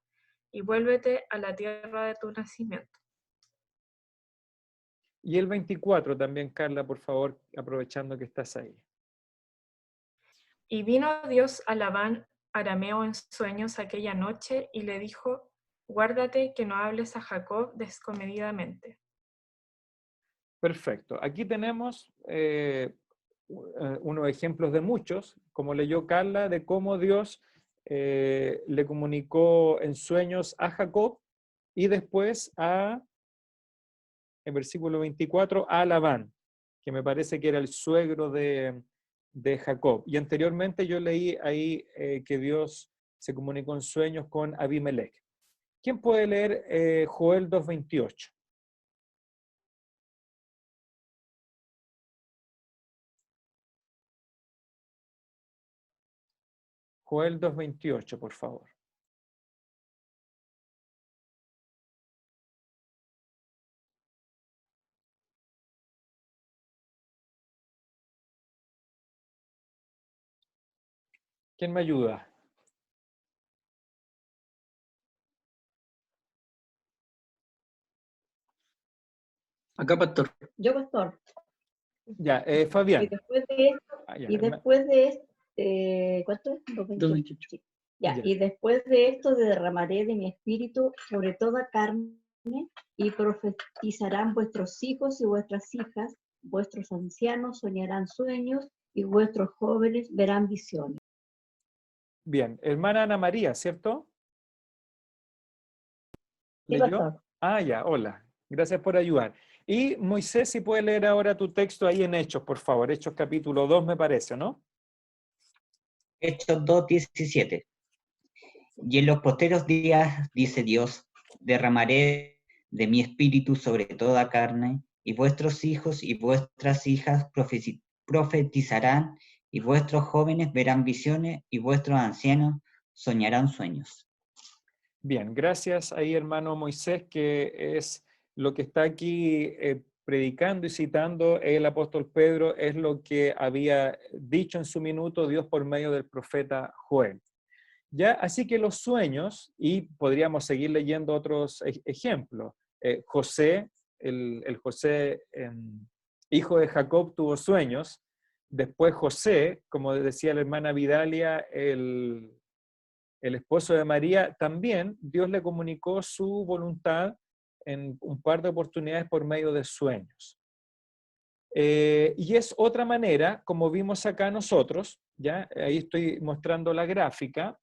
y vuélvete a la tierra de tu nacimiento. Y el 24 también, Carla, por favor, aprovechando que estás ahí. Y vino Dios a Labán arameo en sueños aquella noche y le dijo, guárdate que no hables a Jacob descomedidamente. Perfecto. Aquí tenemos unos ejemplos de muchos, como leyó Carla, de cómo Dios le comunicó en sueños a Jacob y después en versículo 24, a Labán, que me parece que era el suegro de Jacob. Y anteriormente yo leí ahí que Dios se comunicó en sueños con Abimelech. ¿Quién puede leer Joel 2:28? Joel 2:28, por favor. ¿Quién me ayuda? Acá, pastor. Yo, pastor. Ya, Fabián. Y después de esto, ¿cuánto es? 2:28. Sí. Ya, Ya. y después de esto derramaré de mi espíritu sobre toda carne y profetizarán vuestros hijos y vuestras hijas, vuestros ancianos soñarán sueños y vuestros jóvenes verán visiones. Bien, hermana Ana María, ¿cierto? Sí, ¿Leyó? pastor. Ah, ya, hola. Gracias por ayudar. Y Moisés, si puede leer ahora tu texto ahí en Hechos, por favor. Hechos capítulo 2, me parece, ¿no? Hechos 2:17. Y en los posteros días, dice Dios, derramaré de mi espíritu sobre toda carne, y vuestros hijos y vuestras hijas profetizarán, y vuestros jóvenes verán visiones, y vuestros ancianos soñarán sueños. Bien, gracias ahí, hermano Moisés, que es lo que está aquí predicando y citando el apóstol Pedro, es lo que había dicho en su minuto Dios por medio del profeta Joel. ¿Ya? Así que los sueños, y podríamos seguir leyendo otros ejemplos. José, el José, hijo de Jacob, tuvo sueños. Después José, como decía la hermana Vidalia, el esposo de María, también Dios le comunicó su voluntad en un par de oportunidades por medio de sueños. Y es otra manera, como vimos acá nosotros, ¿ya? Ahí estoy mostrando la gráfica.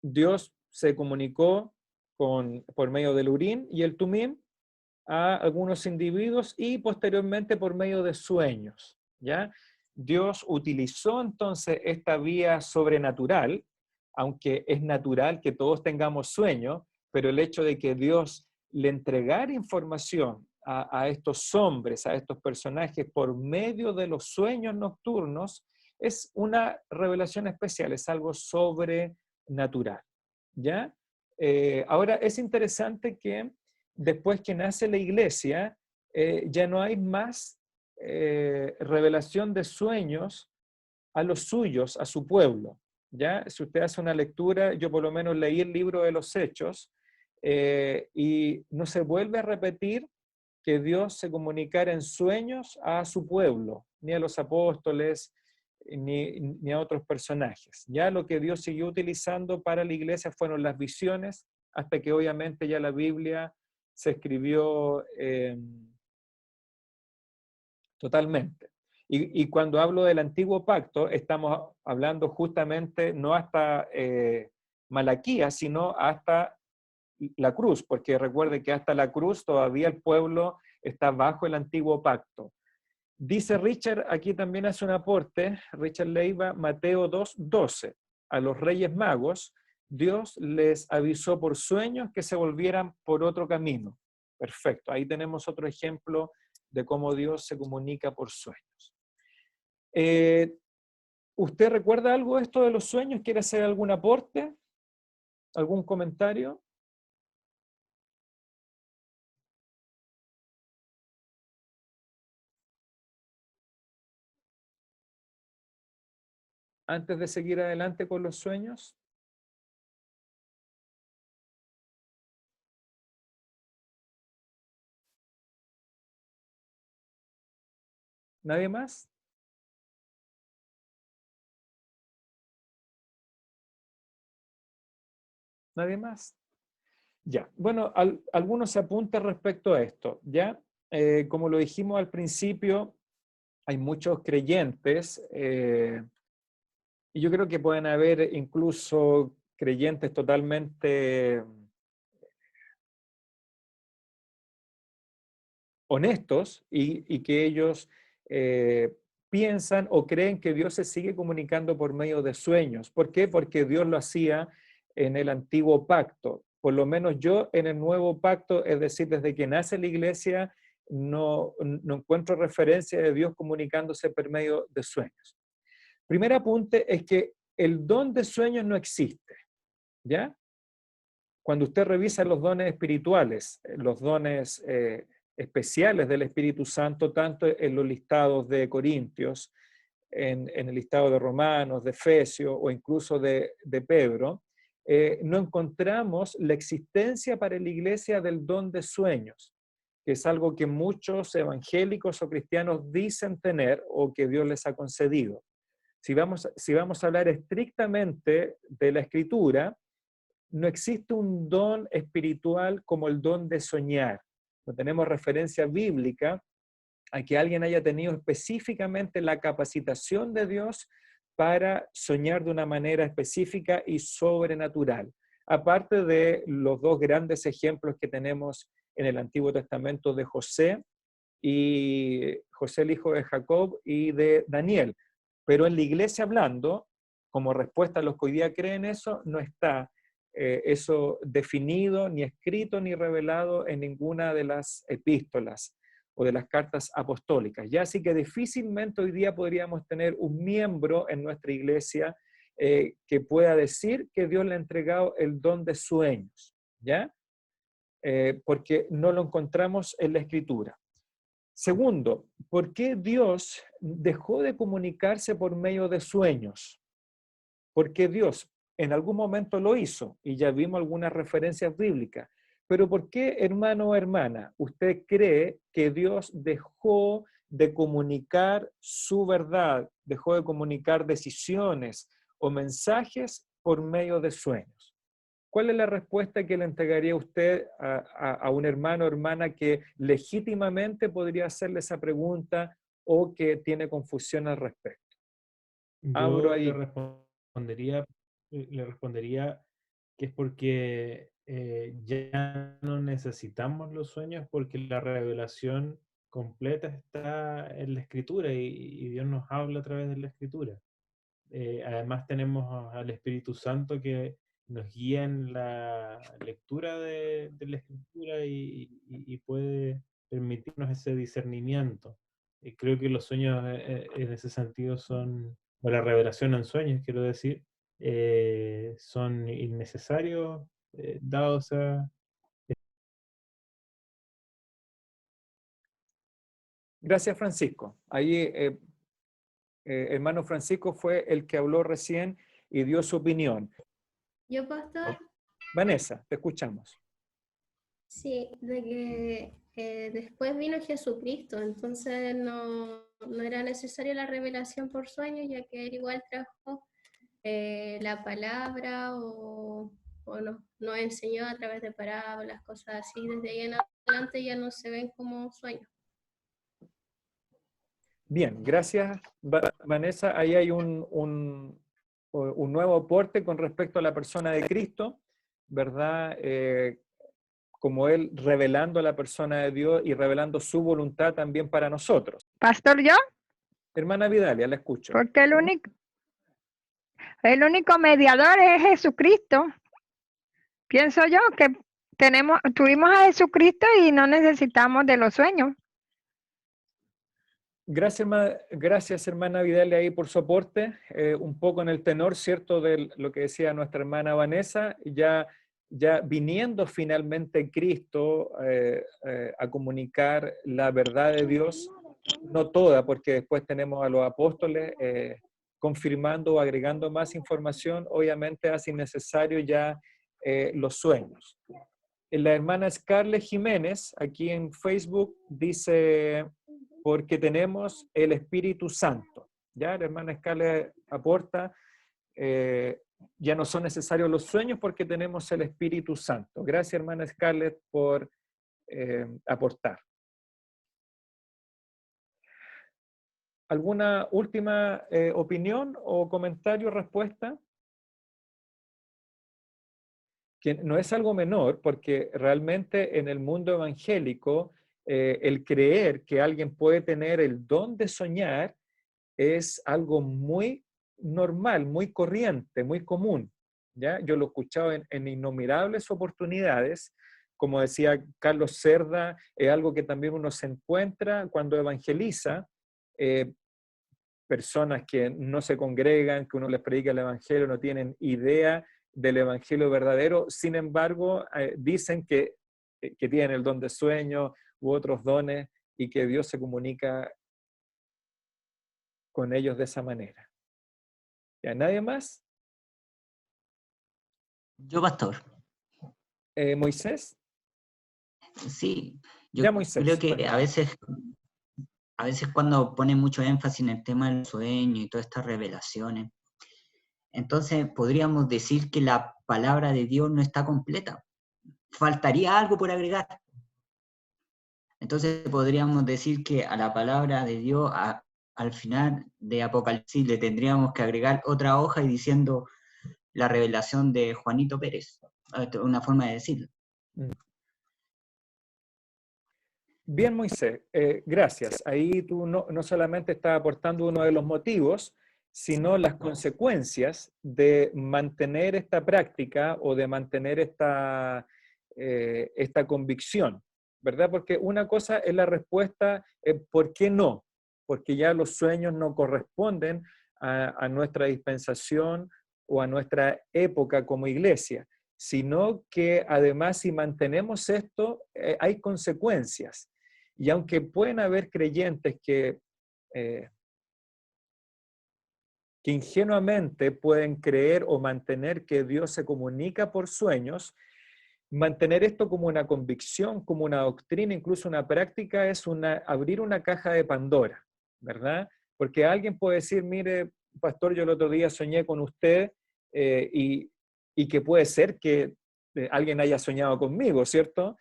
Dios se comunicó por medio del Urim y el Tumim a algunos individuos y posteriormente por medio de sueños, ¿ya? Dios utilizó entonces esta vía sobrenatural, aunque es natural que todos tengamos sueños, pero el hecho de que Dios le entregara información a estos hombres, a estos personajes por medio de los sueños nocturnos, es una revelación especial, es algo sobrenatural, ¿ya? Ahora es interesante que después que nace la iglesia, ya no hay más revelación de sueños a los suyos, a su pueblo, ¿ya? Si usted hace una lectura, yo por lo menos leí el libro de los Hechos, y no se vuelve a repetir que Dios se comunicara en sueños a su pueblo, ni a los apóstoles, ni a otros personajes. Ya lo que Dios siguió utilizando para la iglesia fueron las visiones, hasta que obviamente ya la Biblia se escribió totalmente. Y cuando hablo del antiguo pacto, estamos hablando justamente no hasta Malaquías, sino hasta la cruz, porque recuerde que hasta la cruz todavía el pueblo está bajo el antiguo pacto. Dice Richard, aquí también hace un aporte, Richard Leiva, Mateo 2:12. A los reyes magos, Dios les avisó por sueños que se volvieran por otro camino. Perfecto, ahí tenemos otro ejemplo de cómo Dios se comunica por sueños. ¿Usted recuerda algo de esto de los sueños? ¿Quiere hacer algún aporte? ¿Algún comentario? Antes de seguir adelante con los sueños. ¿Nadie más? ¿Nadie más? Ya, bueno, algunos apuntes respecto a esto, ¿ya? Como lo dijimos al principio, hay muchos creyentes, y yo creo que pueden haber incluso creyentes totalmente honestos y que ellos piensan o creen que Dios se sigue comunicando por medio de sueños. ¿Por qué? Porque Dios lo hacía en el antiguo pacto. Por lo menos yo en el nuevo pacto, es decir, desde que nace la iglesia, no encuentro referencia de Dios comunicándose por medio de sueños. Primer apunte es que el don de sueños no existe, ¿ya? Cuando usted revisa los dones espirituales, los dones especiales del Espíritu Santo, tanto en los listados de Corintios, en el listado de Romanos, de Efesios o incluso de Pedro, no encontramos la existencia para la iglesia del don de sueños, que es algo que muchos evangélicos o cristianos dicen tener o que Dios les ha concedido. Si vamos a hablar estrictamente de la Escritura, no existe un don espiritual como el don de soñar. No tenemos referencia bíblica a que alguien haya tenido específicamente la capacitación de Dios para soñar de una manera específica y sobrenatural. Aparte de los dos grandes ejemplos que tenemos en el Antiguo Testamento de José, el hijo de Jacob, y de Daniel. Pero en la iglesia hablando, como respuesta a los que hoy día creen eso, no está eso definido, ni escrito, ni revelado en ninguna de las epístolas o de las cartas apostólicas. Ya así que difícilmente hoy día podríamos tener un miembro en nuestra iglesia que pueda decir que Dios le ha entregado el don de sueños, ¿ya? Porque no lo encontramos en la Escritura. Segundo, ¿por qué Dios dejó de comunicarse por medio de sueños? Porque Dios en algún momento lo hizo, y ya vimos algunas referencias bíblicas. Pero ¿por qué, hermano o hermana, usted cree que Dios dejó de comunicar su verdad, dejó de comunicar decisiones o mensajes por medio de sueños? ¿Cuál es la respuesta que le entregaría usted a un hermano o hermana que legítimamente podría hacerle esa pregunta o que tiene confusión al respecto? Yo le respondería que es porque ya no necesitamos los sueños, porque la revelación completa está en la Escritura y Dios nos habla a través de la Escritura. Además tenemos al Espíritu Santo que nos guía en la lectura de la Escritura y puede permitirnos ese discernimiento. Creo que los sueños en ese sentido son, o la revelación en sueños, quiero decir, son innecesarios, dados a... Gracias, Francisco. Ahí, hermano Francisco fue el que habló recién y dio su opinión. Yo, pastor. Vanessa, te escuchamos. Sí, de que después vino Jesucristo, entonces no era necesaria la revelación por sueños, ya que él igual trajo la palabra o nos enseñó a través de parábolas, cosas así. Desde ahí en adelante ya no se ven como sueños. Bien, gracias, Vanessa. Ahí hay un nuevo aporte con respecto a la persona de Cristo, ¿verdad? Como Él revelando a la persona de Dios y revelando su voluntad también para nosotros. ¿Pastor yo? Hermana Vidalia, la escucho. Porque el único mediador es Jesucristo. Pienso yo que tuvimos a Jesucristo y no necesitamos de los sueños. Gracias, hermana Vidal, ahí por su aporte. Un poco en el tenor, ¿cierto?, de lo que decía nuestra hermana Vanessa, ya viniendo finalmente Cristo a comunicar la verdad de Dios, no toda, porque después tenemos a los apóstoles confirmando o agregando más información, obviamente hace innecesario ya los sueños. La hermana Scarlett Jiménez, aquí en Facebook, dice, porque tenemos el Espíritu Santo. Ya la hermana Scarlett aporta, ya no son necesarios los sueños porque tenemos el Espíritu Santo. Gracias, hermana Scarlett, por aportar. ¿Alguna última opinión o comentario, respuesta? Que no es algo menor, porque realmente en el mundo evangélico el creer que alguien puede tener el don de soñar es algo muy normal, muy corriente, muy común. ¿Ya? Yo lo he escuchado en innumerables oportunidades. Como decía Carlos Cerda, es algo que también uno se encuentra cuando evangeliza. Personas que no se congregan, que uno les predica el evangelio, no tienen idea del evangelio verdadero, sin embargo, dicen que tienen el don de sueño u otros dones y que Dios se comunica con ellos de esa manera. ¿Ya nadie más? Yo, pastor. ¿Moisés? Sí, yo ya, Moisés, creo que bueno. a veces cuando pone mucho énfasis en el tema del sueño y todas estas revelaciones, entonces podríamos decir que la palabra de Dios no está completa. Faltaría algo por agregar. Entonces podríamos decir que a la palabra de Dios, al final de Apocalipsis, le tendríamos que agregar otra hoja y diciendo la revelación de Juanito Pérez. Una forma de decirlo. Bien, Moisés, gracias. Ahí tú no solamente estás aportando uno de los motivos, sino las consecuencias de mantener esta práctica o de mantener esta convicción, ¿verdad? Porque una cosa es la respuesta, ¿por qué no? Porque ya los sueños no corresponden a nuestra dispensación o a nuestra época como iglesia, sino que además si mantenemos esto, hay consecuencias. Y aunque pueden haber creyentes que ingenuamente pueden creer o mantener que Dios se comunica por sueños, mantener esto como una convicción, como una doctrina, incluso una práctica, es abrir una caja de Pandora, ¿verdad? Porque alguien puede decir, mire, pastor, yo el otro día soñé con usted y que puede ser que alguien haya soñado conmigo, ¿cierto?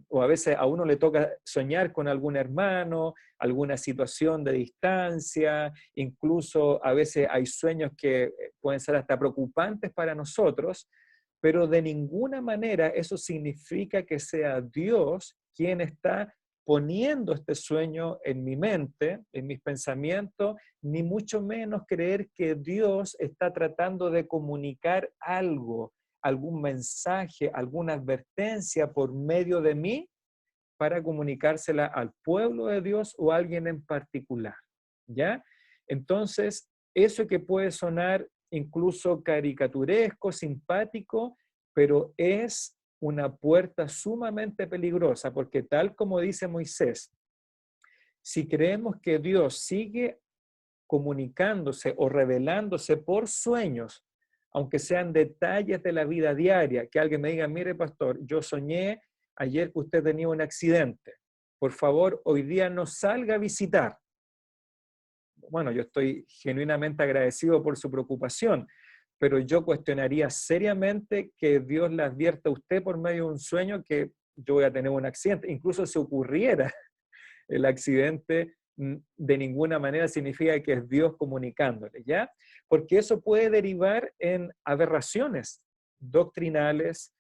O a veces a uno le toca soñar con algún hermano, alguna situación de distancia, incluso a veces hay sueños que pueden ser hasta preocupantes para nosotros, pero de ninguna manera eso significa que sea Dios quien está poniendo este sueño en mi mente, en mis pensamientos, ni mucho menos creer que Dios está tratando de comunicar algo, algún mensaje, alguna advertencia por medio de mí para comunicársela al pueblo de Dios o a alguien en particular, ¿ya? Entonces, eso que puede sonar incluso caricaturesco, simpático, pero es una puerta sumamente peligrosa, porque tal como dice Moisés, si creemos que Dios sigue comunicándose o revelándose por sueños, aunque sean detalles de la vida diaria, que alguien me diga, mire pastor, yo soñé ayer que usted tenía un accidente, por favor, hoy día no salga a visitar. Bueno, yo estoy genuinamente agradecido por su preocupación, pero yo cuestionaría seriamente que Dios le advierta a usted por medio de un sueño que yo voy a tener un accidente. Incluso si ocurriera el accidente, de ninguna manera significa que es Dios comunicándole, ¿ya? Porque eso puede derivar en aberraciones doctrinales,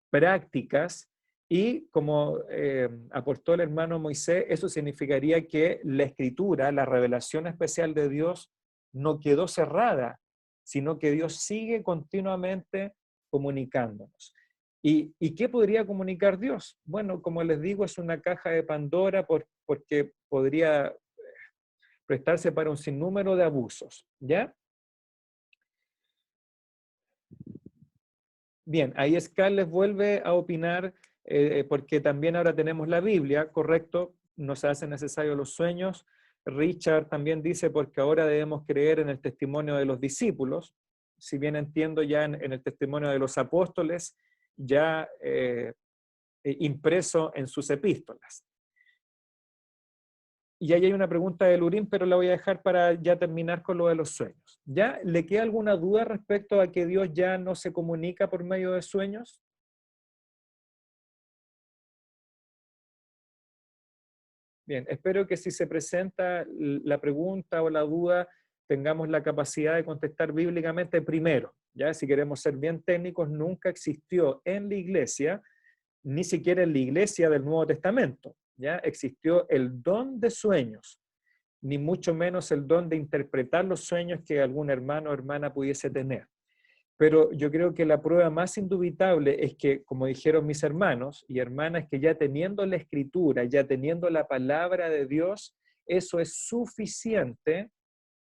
prácticas, y como aportó el hermano Moisés, eso significaría que la escritura, la revelación especial de Dios, no quedó cerrada, sino que Dios sigue continuamente comunicándonos. ¿Y qué podría comunicar Dios? Bueno, como les digo, es una caja de Pandora porque podría prestarse para un sinnúmero de abusos, ¿ya? Bien, ahí Scarlett vuelve a opinar, porque también ahora tenemos la Biblia, ¿correcto? No se hacen necesarios los sueños. Richard también dice, porque ahora debemos creer en el testimonio de los discípulos. Si bien entiendo ya en el testimonio de los apóstoles, ya impreso en sus epístolas. Y ahí hay una pregunta del Urim, pero la voy a dejar para ya terminar con lo de los sueños. ¿Ya le queda alguna duda respecto a que Dios ya no se comunica por medio de sueños? Bien, espero que si se presenta la pregunta o la duda, tengamos la capacidad de contestar bíblicamente primero. ¿Ya? Si queremos ser bien técnicos, nunca existió en la iglesia, ni siquiera en la iglesia del Nuevo Testamento, ¿ya? Existió el don de sueños, ni mucho menos el don de interpretar los sueños que algún hermano o hermana pudiese tener. Pero yo creo que la prueba más indubitable es que, como dijeron mis hermanos y hermanas, que ya teniendo la Escritura, ya teniendo la palabra de Dios, eso es suficiente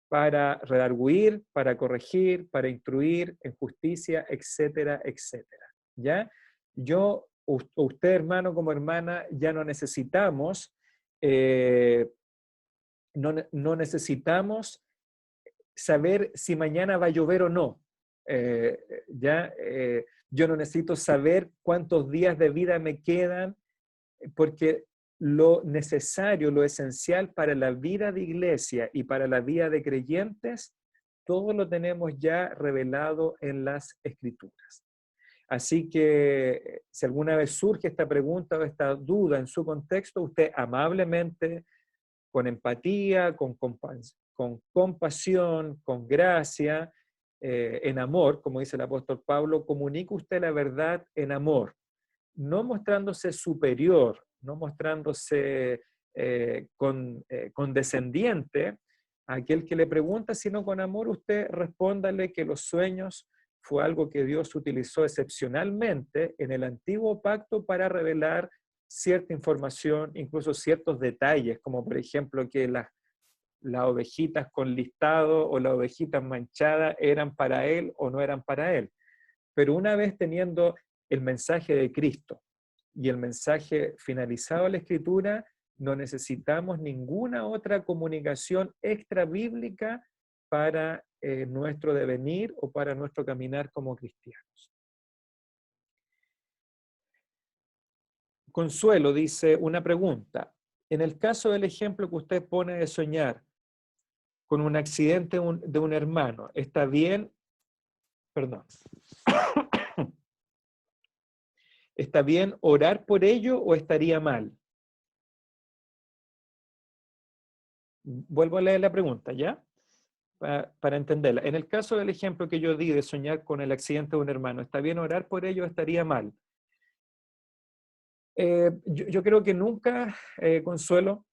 para redarguir, para corregir, para instruir en justicia, etcétera, etcétera. ¿Ya? Usted, hermano, como hermana, ya no necesitamos, no necesitamos saber si mañana va a llover o no. Yo no necesito saber cuántos días de vida me quedan, porque lo necesario, lo esencial para la vida de iglesia y para la vida de creyentes, todo lo tenemos ya revelado en las Escrituras. Así que si alguna vez surge esta pregunta o esta duda en su contexto, usted amablemente, con empatía, con compasión, con gracia, en amor, como dice el apóstol Pablo, comunica usted la verdad en amor, no mostrándose superior, no mostrándose condescendiente a aquel que le pregunta, sino con amor usted respóndale que los sueños fue algo que Dios utilizó excepcionalmente en el antiguo pacto para revelar cierta información, incluso ciertos detalles, como por ejemplo que las ovejitas con listado o las ovejitas manchadas eran para él o no eran para él. Pero una vez teniendo el mensaje de Cristo y el mensaje finalizado de la Escritura, no necesitamos ninguna otra comunicación extra bíblica para nuestro devenir o para nuestro caminar como cristianos. Consuelo dice una pregunta. En el caso del ejemplo que usted pone de soñar con un accidente de un hermano, ¿está bien? Perdón. ¿Está bien orar por ello o estaría mal? Vuelvo a leer la pregunta, ¿ya? Para entenderla. En el caso del ejemplo que yo di de soñar con el accidente de un hermano, ¿está bien orar por ello o estaría mal? Yo creo que nunca, Consuelo,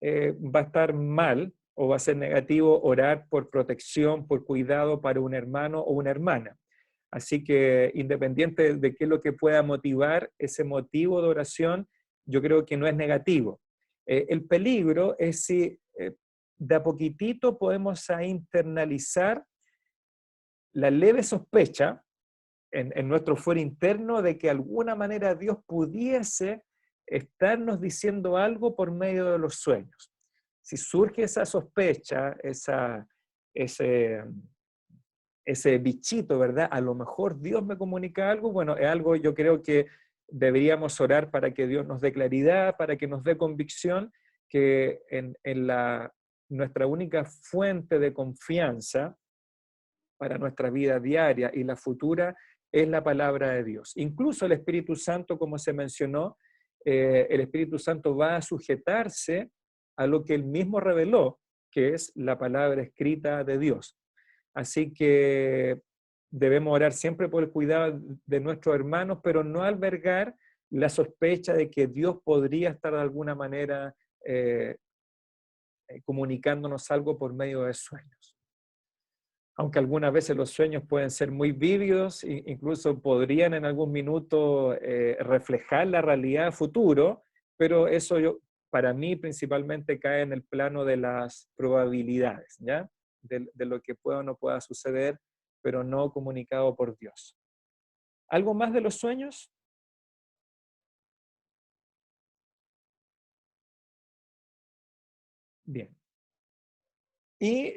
va a estar mal o va a ser negativo orar por protección, por cuidado para un hermano o una hermana. Así que independiente de qué es lo que pueda motivar ese motivo de oración, yo creo que no es negativo. El peligro es si de a poquitito podemos internalizar la leve sospecha en nuestro fuero interno de que de alguna manera Dios pudiese estarnos diciendo algo por medio de los sueños. Si surge esa sospecha, ese bichito, ¿verdad? A lo mejor Dios me comunica algo, bueno, es algo yo creo que deberíamos orar para que Dios nos dé claridad, para que nos dé convicción, que en nuestra única fuente de confianza para nuestra vida diaria y la futura es la palabra de Dios. Incluso el Espíritu Santo, como se mencionó, el Espíritu Santo va a sujetarse a lo que él mismo reveló, que es la palabra escrita de Dios. Así que debemos orar siempre por el cuidado de nuestros hermanos, pero no albergar la sospecha de que Dios podría estar de alguna manera comunicándonos algo por medio de sueños. aunque algunas veces los sueños pueden ser muy vívidos, incluso podrían en algún minuto reflejar la realidad futuro, pero eso para mí principalmente cae en el plano de las probabilidades, ¿ya? De lo que pueda o no pueda suceder, pero no comunicado por Dios. ¿Algo más de los sueños? Bien. Y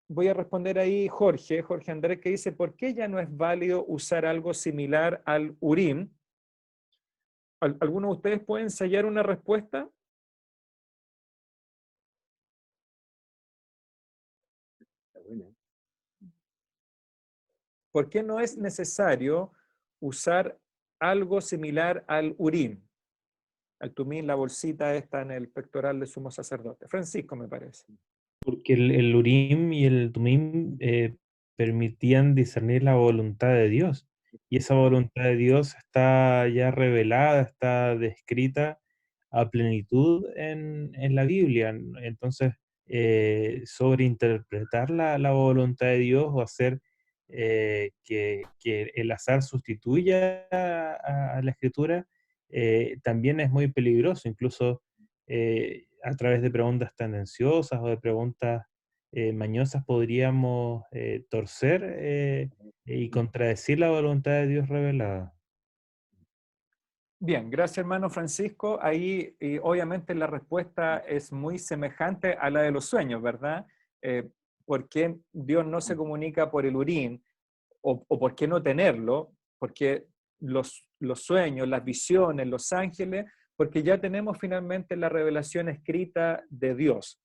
voy a responder ahí Jorge Andrés, que dice, ¿por qué ya no es válido usar algo similar al Urim? ¿Alguno de ustedes puede ensayar una respuesta? ¿Por qué no es necesario usar algo similar al Urim? Al Tumim, la bolsita está en el pectoral del sumo sacerdote. Francisco, me parece. Porque el Urim y el Tumim permitían discernir la voluntad de Dios. Y esa voluntad de Dios está ya revelada, está descrita a plenitud en la Biblia. Entonces, sobreinterpretar la voluntad de Dios o hacer que el azar sustituya a la escritura también es muy peligroso. Incluso a través de preguntas tendenciosas o de preguntas mañosas podríamos torcer y contradecir la voluntad de Dios revelada. Bien, gracias hermano Francisco. Ahí obviamente la respuesta es muy semejante a la de los sueños, ¿verdad? ¿Por qué Dios no se comunica por el Urim? ¿O por qué no tenerlo? Porque los sueños, las visiones, los ángeles, porque ya tenemos finalmente la revelación escrita de Dios.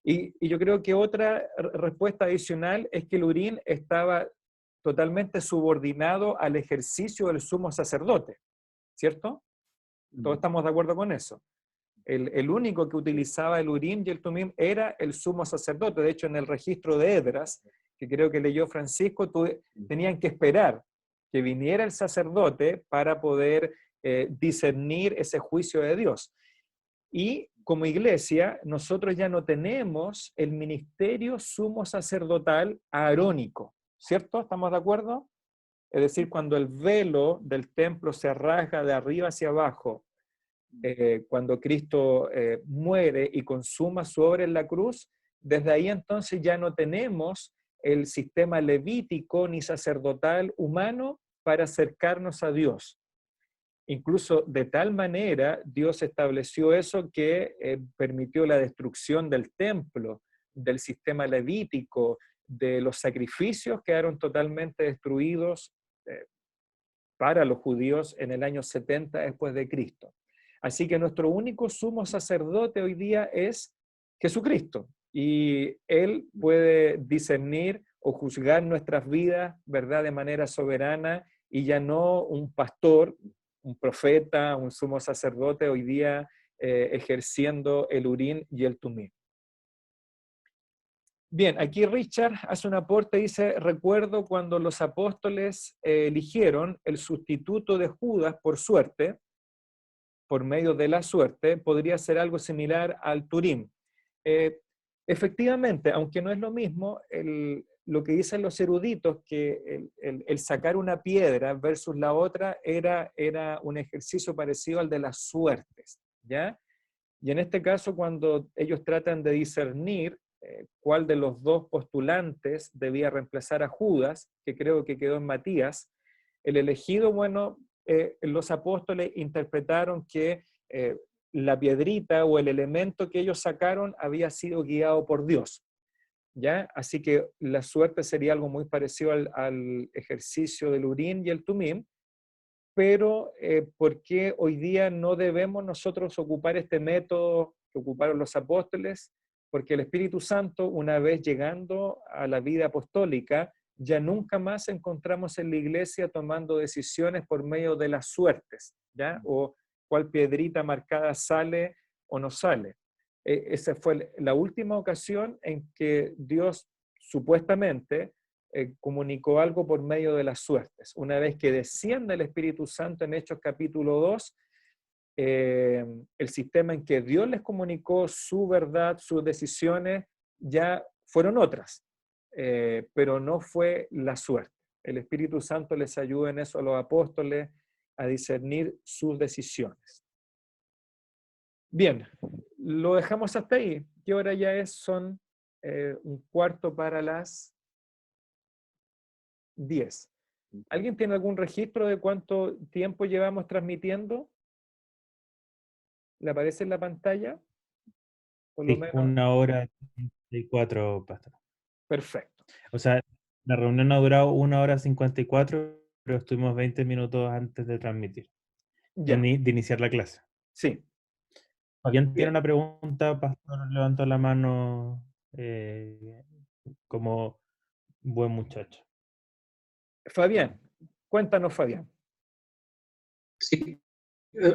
Y yo creo que otra respuesta adicional es que el Urim estaba totalmente subordinado al ejercicio del sumo sacerdote, ¿cierto? Todos estamos de acuerdo con eso. El único que utilizaba el Urim y el Tumim era el sumo sacerdote. De hecho, en el registro de Esdras, que creo que leyó Francisco, tenían que esperar que viniera el sacerdote para poder discernir ese juicio de Dios. Y como iglesia, nosotros ya no tenemos el ministerio sumo sacerdotal arónico, ¿cierto? ¿Estamos de acuerdo? Es decir, cuando el velo del templo se rasga de arriba hacia abajo, cuando Cristo muere y consuma su obra en la cruz, desde ahí entonces ya no tenemos el sistema levítico ni sacerdotal humano para acercarnos a Dios. Incluso de tal manera Dios estableció eso que permitió la destrucción del templo, del sistema levítico, de los sacrificios quedaron totalmente destruidos para los judíos en el año 70 después de Cristo. Así que nuestro único sumo sacerdote hoy día es Jesucristo. Y Él puede discernir o juzgar nuestras vidas, ¿verdad?, de manera soberana, y ya no un pastor, un profeta, un sumo sacerdote hoy día ejerciendo el Urim y el Tumim. Bien, aquí Richard hace un aporte, dice, recuerdo cuando los apóstoles eligieron el sustituto de Judas por suerte, por medio de la suerte, podría ser algo similar al Turim. Efectivamente, aunque no es lo mismo, lo que dicen los eruditos, que el sacar una piedra versus la otra era un ejercicio parecido al de las suertes, ¿ya? Y en este caso, cuando ellos tratan de discernir cuál de los dos postulantes debía reemplazar a Judas, que creo que quedó en Matías, el elegido, bueno, los apóstoles interpretaron que la piedrita o el elemento que ellos sacaron había sido guiado por Dios, ¿ya? Así que la suerte sería algo muy parecido al ejercicio del Urim y el Tumim, pero ¿por qué hoy día no debemos nosotros ocupar este método que ocuparon los apóstoles? Porque el Espíritu Santo, una vez llegando a la vida apostólica, ya nunca más encontramos en la iglesia tomando decisiones por medio de las suertes, ¿ya? O cuál piedrita marcada sale o no sale. Esa fue la última ocasión en que Dios supuestamente comunicó algo por medio de las suertes. Una vez que desciende el Espíritu Santo en Hechos capítulo 2, el sistema en que Dios les comunicó su verdad, sus decisiones, ya fueron otras. pero no fue la suerte. El Espíritu Santo les ayuda en eso a los apóstoles a discernir sus decisiones. Bien, lo dejamos hasta ahí. ¿Qué hora ya es? Son 9:45. ¿Alguien tiene algún registro de cuánto tiempo llevamos transmitiendo? ¿Le aparece en la pantalla? Por lo Sí, menos. 1 hora y 4, pastor. Perfecto. O sea, la reunión ha durado 1 hora 54, pero estuvimos 20 minutos antes de transmitir, Ya, de iniciar la clase. sí. Fabián tiene Bien. una pregunta, pastor, levantó la mano como buen muchacho. Fabián, cuéntanos, Fabián. Sí,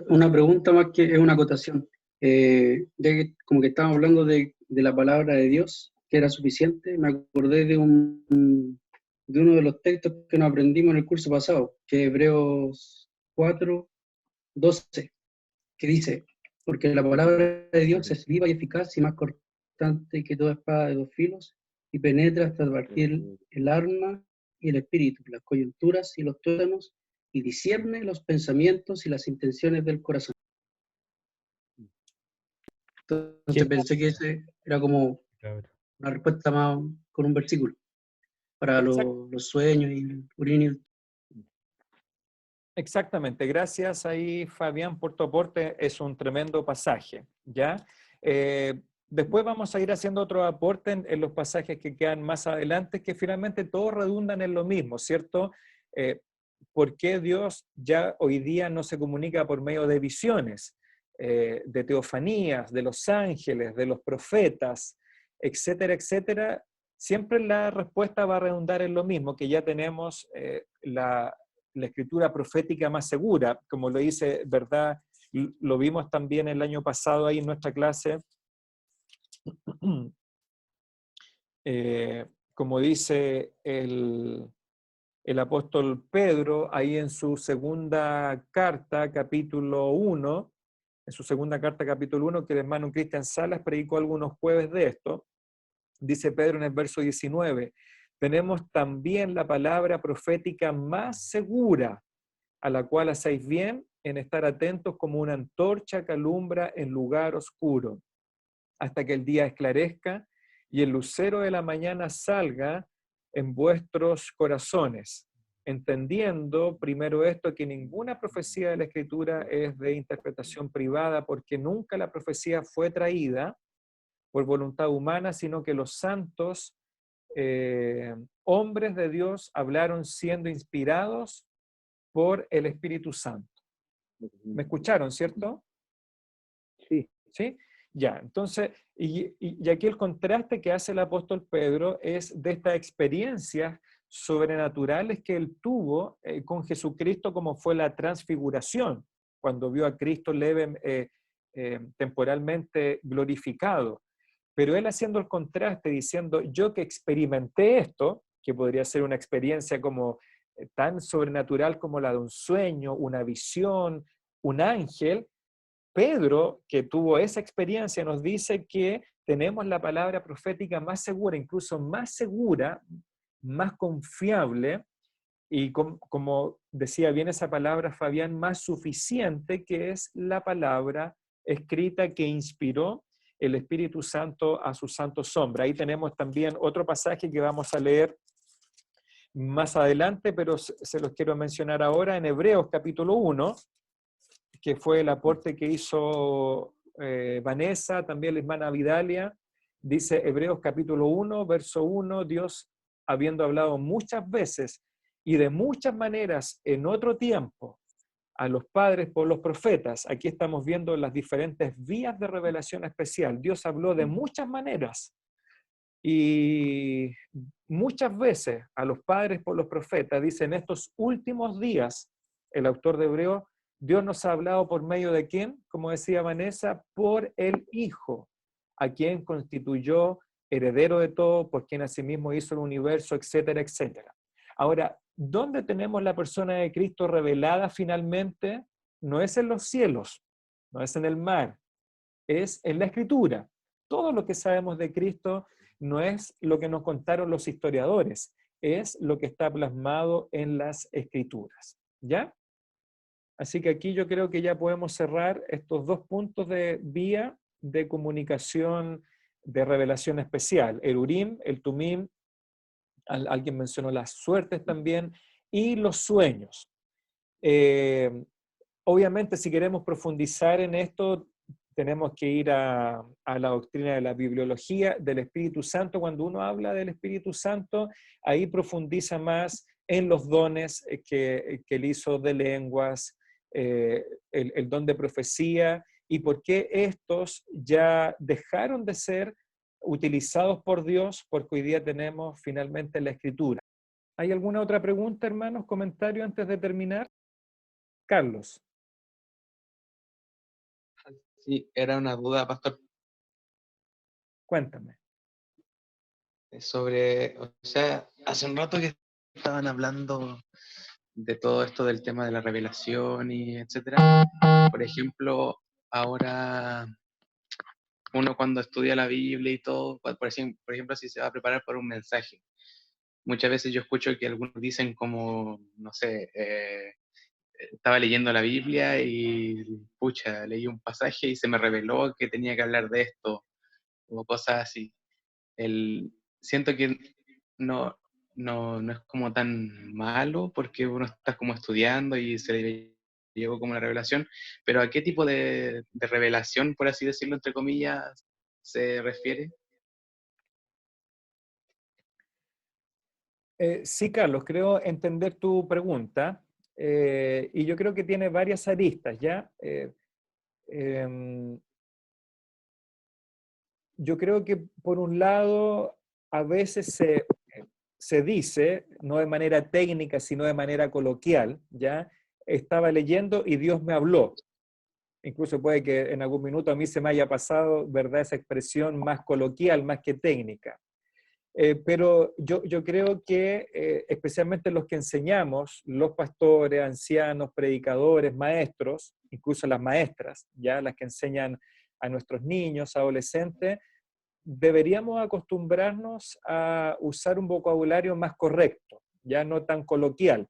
una pregunta más que es una acotación. Ya que como que estábamos hablando de la palabra de Dios, que era suficiente, me acordé de uno de los textos que nos aprendimos en el curso pasado, que es Hebreos 4:12, que dice, porque la palabra de Dios es viva y eficaz y más cortante que toda espada de 2 filos, y penetra hasta partir el alma y el espíritu, las coyunturas y los tuétanos, y discierne los pensamientos y las intenciones del corazón. Entonces pensé que ese era como una respuesta más con un versículo para los sueños y el urinio. Exactamente, gracias ahí Fabián por tu aporte, es un tremendo pasaje, ¿ya? Después vamos a ir haciendo otro aporte en los pasajes que quedan más adelante, que finalmente todos redundan en lo mismo, ¿cierto? ¿Por qué Dios ya hoy día no se comunica por medio de visiones, de teofanías, de los ángeles, de los profetas, etcétera, etcétera? Siempre la respuesta va a redundar en lo mismo, que ya tenemos la escritura profética más segura, como lo dice, ¿verdad? Lo vimos también el año pasado ahí en nuestra clase, como dice el apóstol Pedro, ahí en su segunda carta, capítulo 1, que el hermano Cristian Salas predicó algunos jueves de esto, dice Pedro en el verso 19, tenemos también la palabra profética más segura, a la cual hacéis bien en estar atentos como una antorcha que alumbra en lugar oscuro, hasta que el día esclarezca y el lucero de la mañana salga en vuestros corazones, entendiendo primero esto, que ninguna profecía de la Escritura es de interpretación privada, porque nunca la profecía fue traída por voluntad humana, sino que los santos hombres de Dios hablaron siendo inspirados por el Espíritu Santo. ¿Me escucharon, cierto? Sí. ¿Sí? Ya, entonces, y aquí el contraste que hace el apóstol Pedro es de estas experiencias sobrenaturales que él tuvo con Jesucristo, como fue la transfiguración, cuando vio a Cristo temporalmente glorificado. Pero él haciendo el contraste, diciendo, yo que experimenté esto, que podría ser una experiencia como tan sobrenatural como la de un sueño, una visión, un ángel, Pedro, que tuvo esa experiencia, nos dice que tenemos la palabra profética más segura, incluso más segura, más confiable, y como decía bien esa palabra Fabián, más suficiente, que es la palabra escrita que inspiró el Espíritu Santo a su santo sombra. Ahí tenemos también otro pasaje que vamos a leer más adelante, pero se los quiero mencionar ahora en Hebreos capítulo 1, que fue el aporte que hizo Vanessa, también la hermana Vidalia. Dice Hebreos capítulo 1, verso 1, Dios, habiendo hablado muchas veces y de muchas maneras en otro tiempo a los padres por los profetas, aquí estamos viendo las diferentes vías de revelación especial. Dios habló de muchas maneras y muchas veces a los padres por los profetas, dice, en estos últimos días, el autor de Hebreos, Dios nos ha hablado por medio de ¿quién? Como decía Vanessa, por el Hijo, a quien constituyó heredero de todo, por quien asimismo hizo el universo, etcétera, etcétera. Ahora, ¿dónde tenemos la persona de Cristo revelada finalmente? No es en los cielos, no es en el mar, es en la Escritura. Todo lo que sabemos de Cristo no es lo que nos contaron los historiadores, es lo que está plasmado en las Escrituras. ¿Ya? Así que aquí yo creo que ya podemos cerrar estos dos puntos de vía de comunicación de revelación especial. El Urim, el Tumim, alguien mencionó las suertes también, y los sueños. Obviamente, si queremos profundizar en esto, tenemos que ir a la doctrina de la bibliología del Espíritu Santo. Cuando uno habla del Espíritu Santo, ahí profundiza más en los dones que él hizo de lenguas, el don de profecía, y por qué estos ya dejaron de ser utilizados por Dios, porque hoy día tenemos finalmente la Escritura. ¿Hay alguna otra pregunta, hermanos, comentario antes de terminar? Carlos. Sí, era una duda, pastor, Cuéntame. sobre, o sea, hace un rato que estaban hablando de todo esto del tema de la revelación y etcétera. Por ejemplo, ahora uno cuando estudia la Biblia y todo, por ejemplo, si se va a preparar para un mensaje, muchas veces yo escucho que algunos dicen como, no sé, estaba leyendo la Biblia y, pucha, leí un pasaje y se me reveló que tenía que hablar de esto, o cosas así. Siento que no es como tan malo porque uno está como estudiando y se le llegó como la revelación, pero ¿a qué tipo de revelación, por así decirlo, entre comillas, se refiere? Sí, Carlos, creo entender tu pregunta, y yo creo que tiene varias aristas, ¿ya? Em, yo creo que por un lado a veces se dice, no de manera técnica, sino de manera coloquial, ¿ya? Estaba leyendo y Dios me habló. Incluso puede que en algún minuto a mí se me haya pasado, ¿verdad?, esa expresión más coloquial, más que técnica. Pero yo creo que especialmente los que enseñamos, los pastores, ancianos, predicadores, maestros, incluso las maestras, ya las que enseñan a nuestros niños, adolescentes, deberíamos acostumbrarnos a usar un vocabulario más correcto, ya no tan coloquial.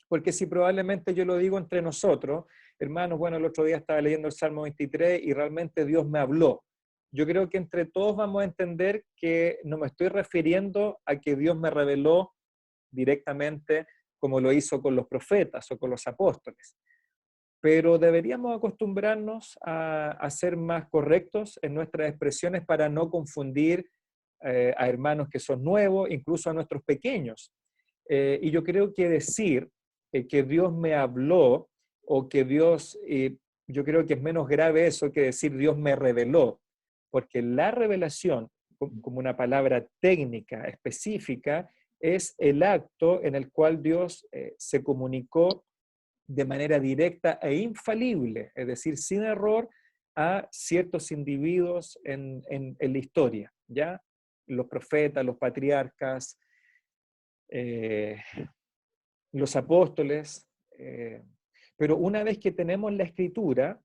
Porque si probablemente yo lo digo entre nosotros, hermanos, bueno, el otro día estaba leyendo el Salmo 23 y realmente Dios me habló. Yo creo que entre todos vamos a entender que no me estoy refiriendo a que Dios me reveló directamente como lo hizo con los profetas o con los apóstoles. Pero deberíamos acostumbrarnos a ser más correctos en nuestras expresiones para no confundir a hermanos que son nuevos, incluso a nuestros pequeños. Y yo creo que decir que Dios me habló o que Dios, yo creo que es menos grave eso que decir Dios me reveló, porque la revelación, como una palabra técnica específica, es el acto en el cual Dios se comunicó de manera directa e infalible, es decir, sin error, a ciertos individuos en la historia, ¿ya? Los profetas, los patriarcas, los apóstoles, pero una vez que tenemos la escritura,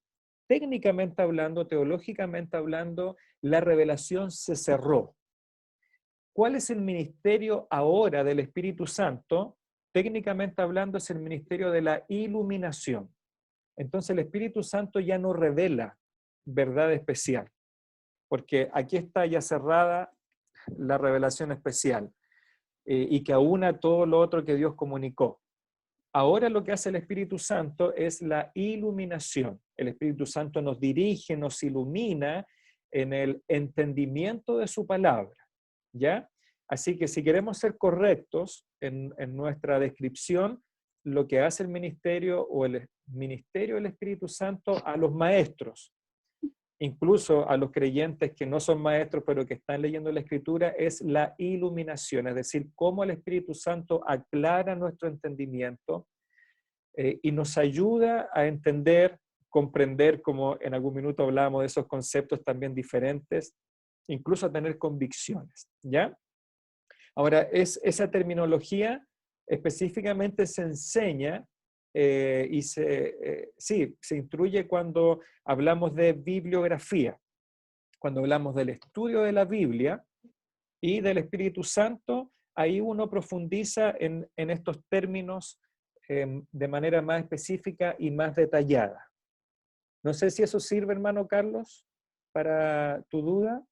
técnicamente hablando, teológicamente hablando, la revelación se cerró. ¿Cuál es el ministerio ahora del Espíritu Santo? Técnicamente hablando, es el ministerio de la iluminación. Entonces el Espíritu Santo ya no revela verdad especial, porque aquí está ya cerrada la revelación especial, y que aúna todo lo otro que Dios comunicó. Ahora lo que hace el Espíritu Santo es la iluminación. El Espíritu Santo nos dirige, nos ilumina en el entendimiento de su palabra, ¿ya? Así que si queremos ser correctos en nuestra descripción, lo que hace el ministerio o el ministerio del Espíritu Santo a los maestros, incluso a los creyentes que no son maestros pero que están leyendo la Escritura, es la iluminación, es decir, cómo el Espíritu Santo aclara nuestro entendimiento y nos ayuda a entender, comprender, como en algún minuto hablábamos de esos conceptos también diferentes, incluso a tener convicciones, ¿ya? Ahora, esa terminología específicamente se enseña y se instruye cuando hablamos de bibliografía. Cuando hablamos del estudio de la Biblia, Y del Espíritu Santo, ahí uno profundiza en estos términos de manera más específica y más detallada. No sé si eso sirve, hermano Carlos, para tu duda.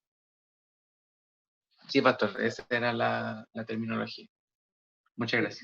Sí, pastor, esa era la terminología. Muchas gracias.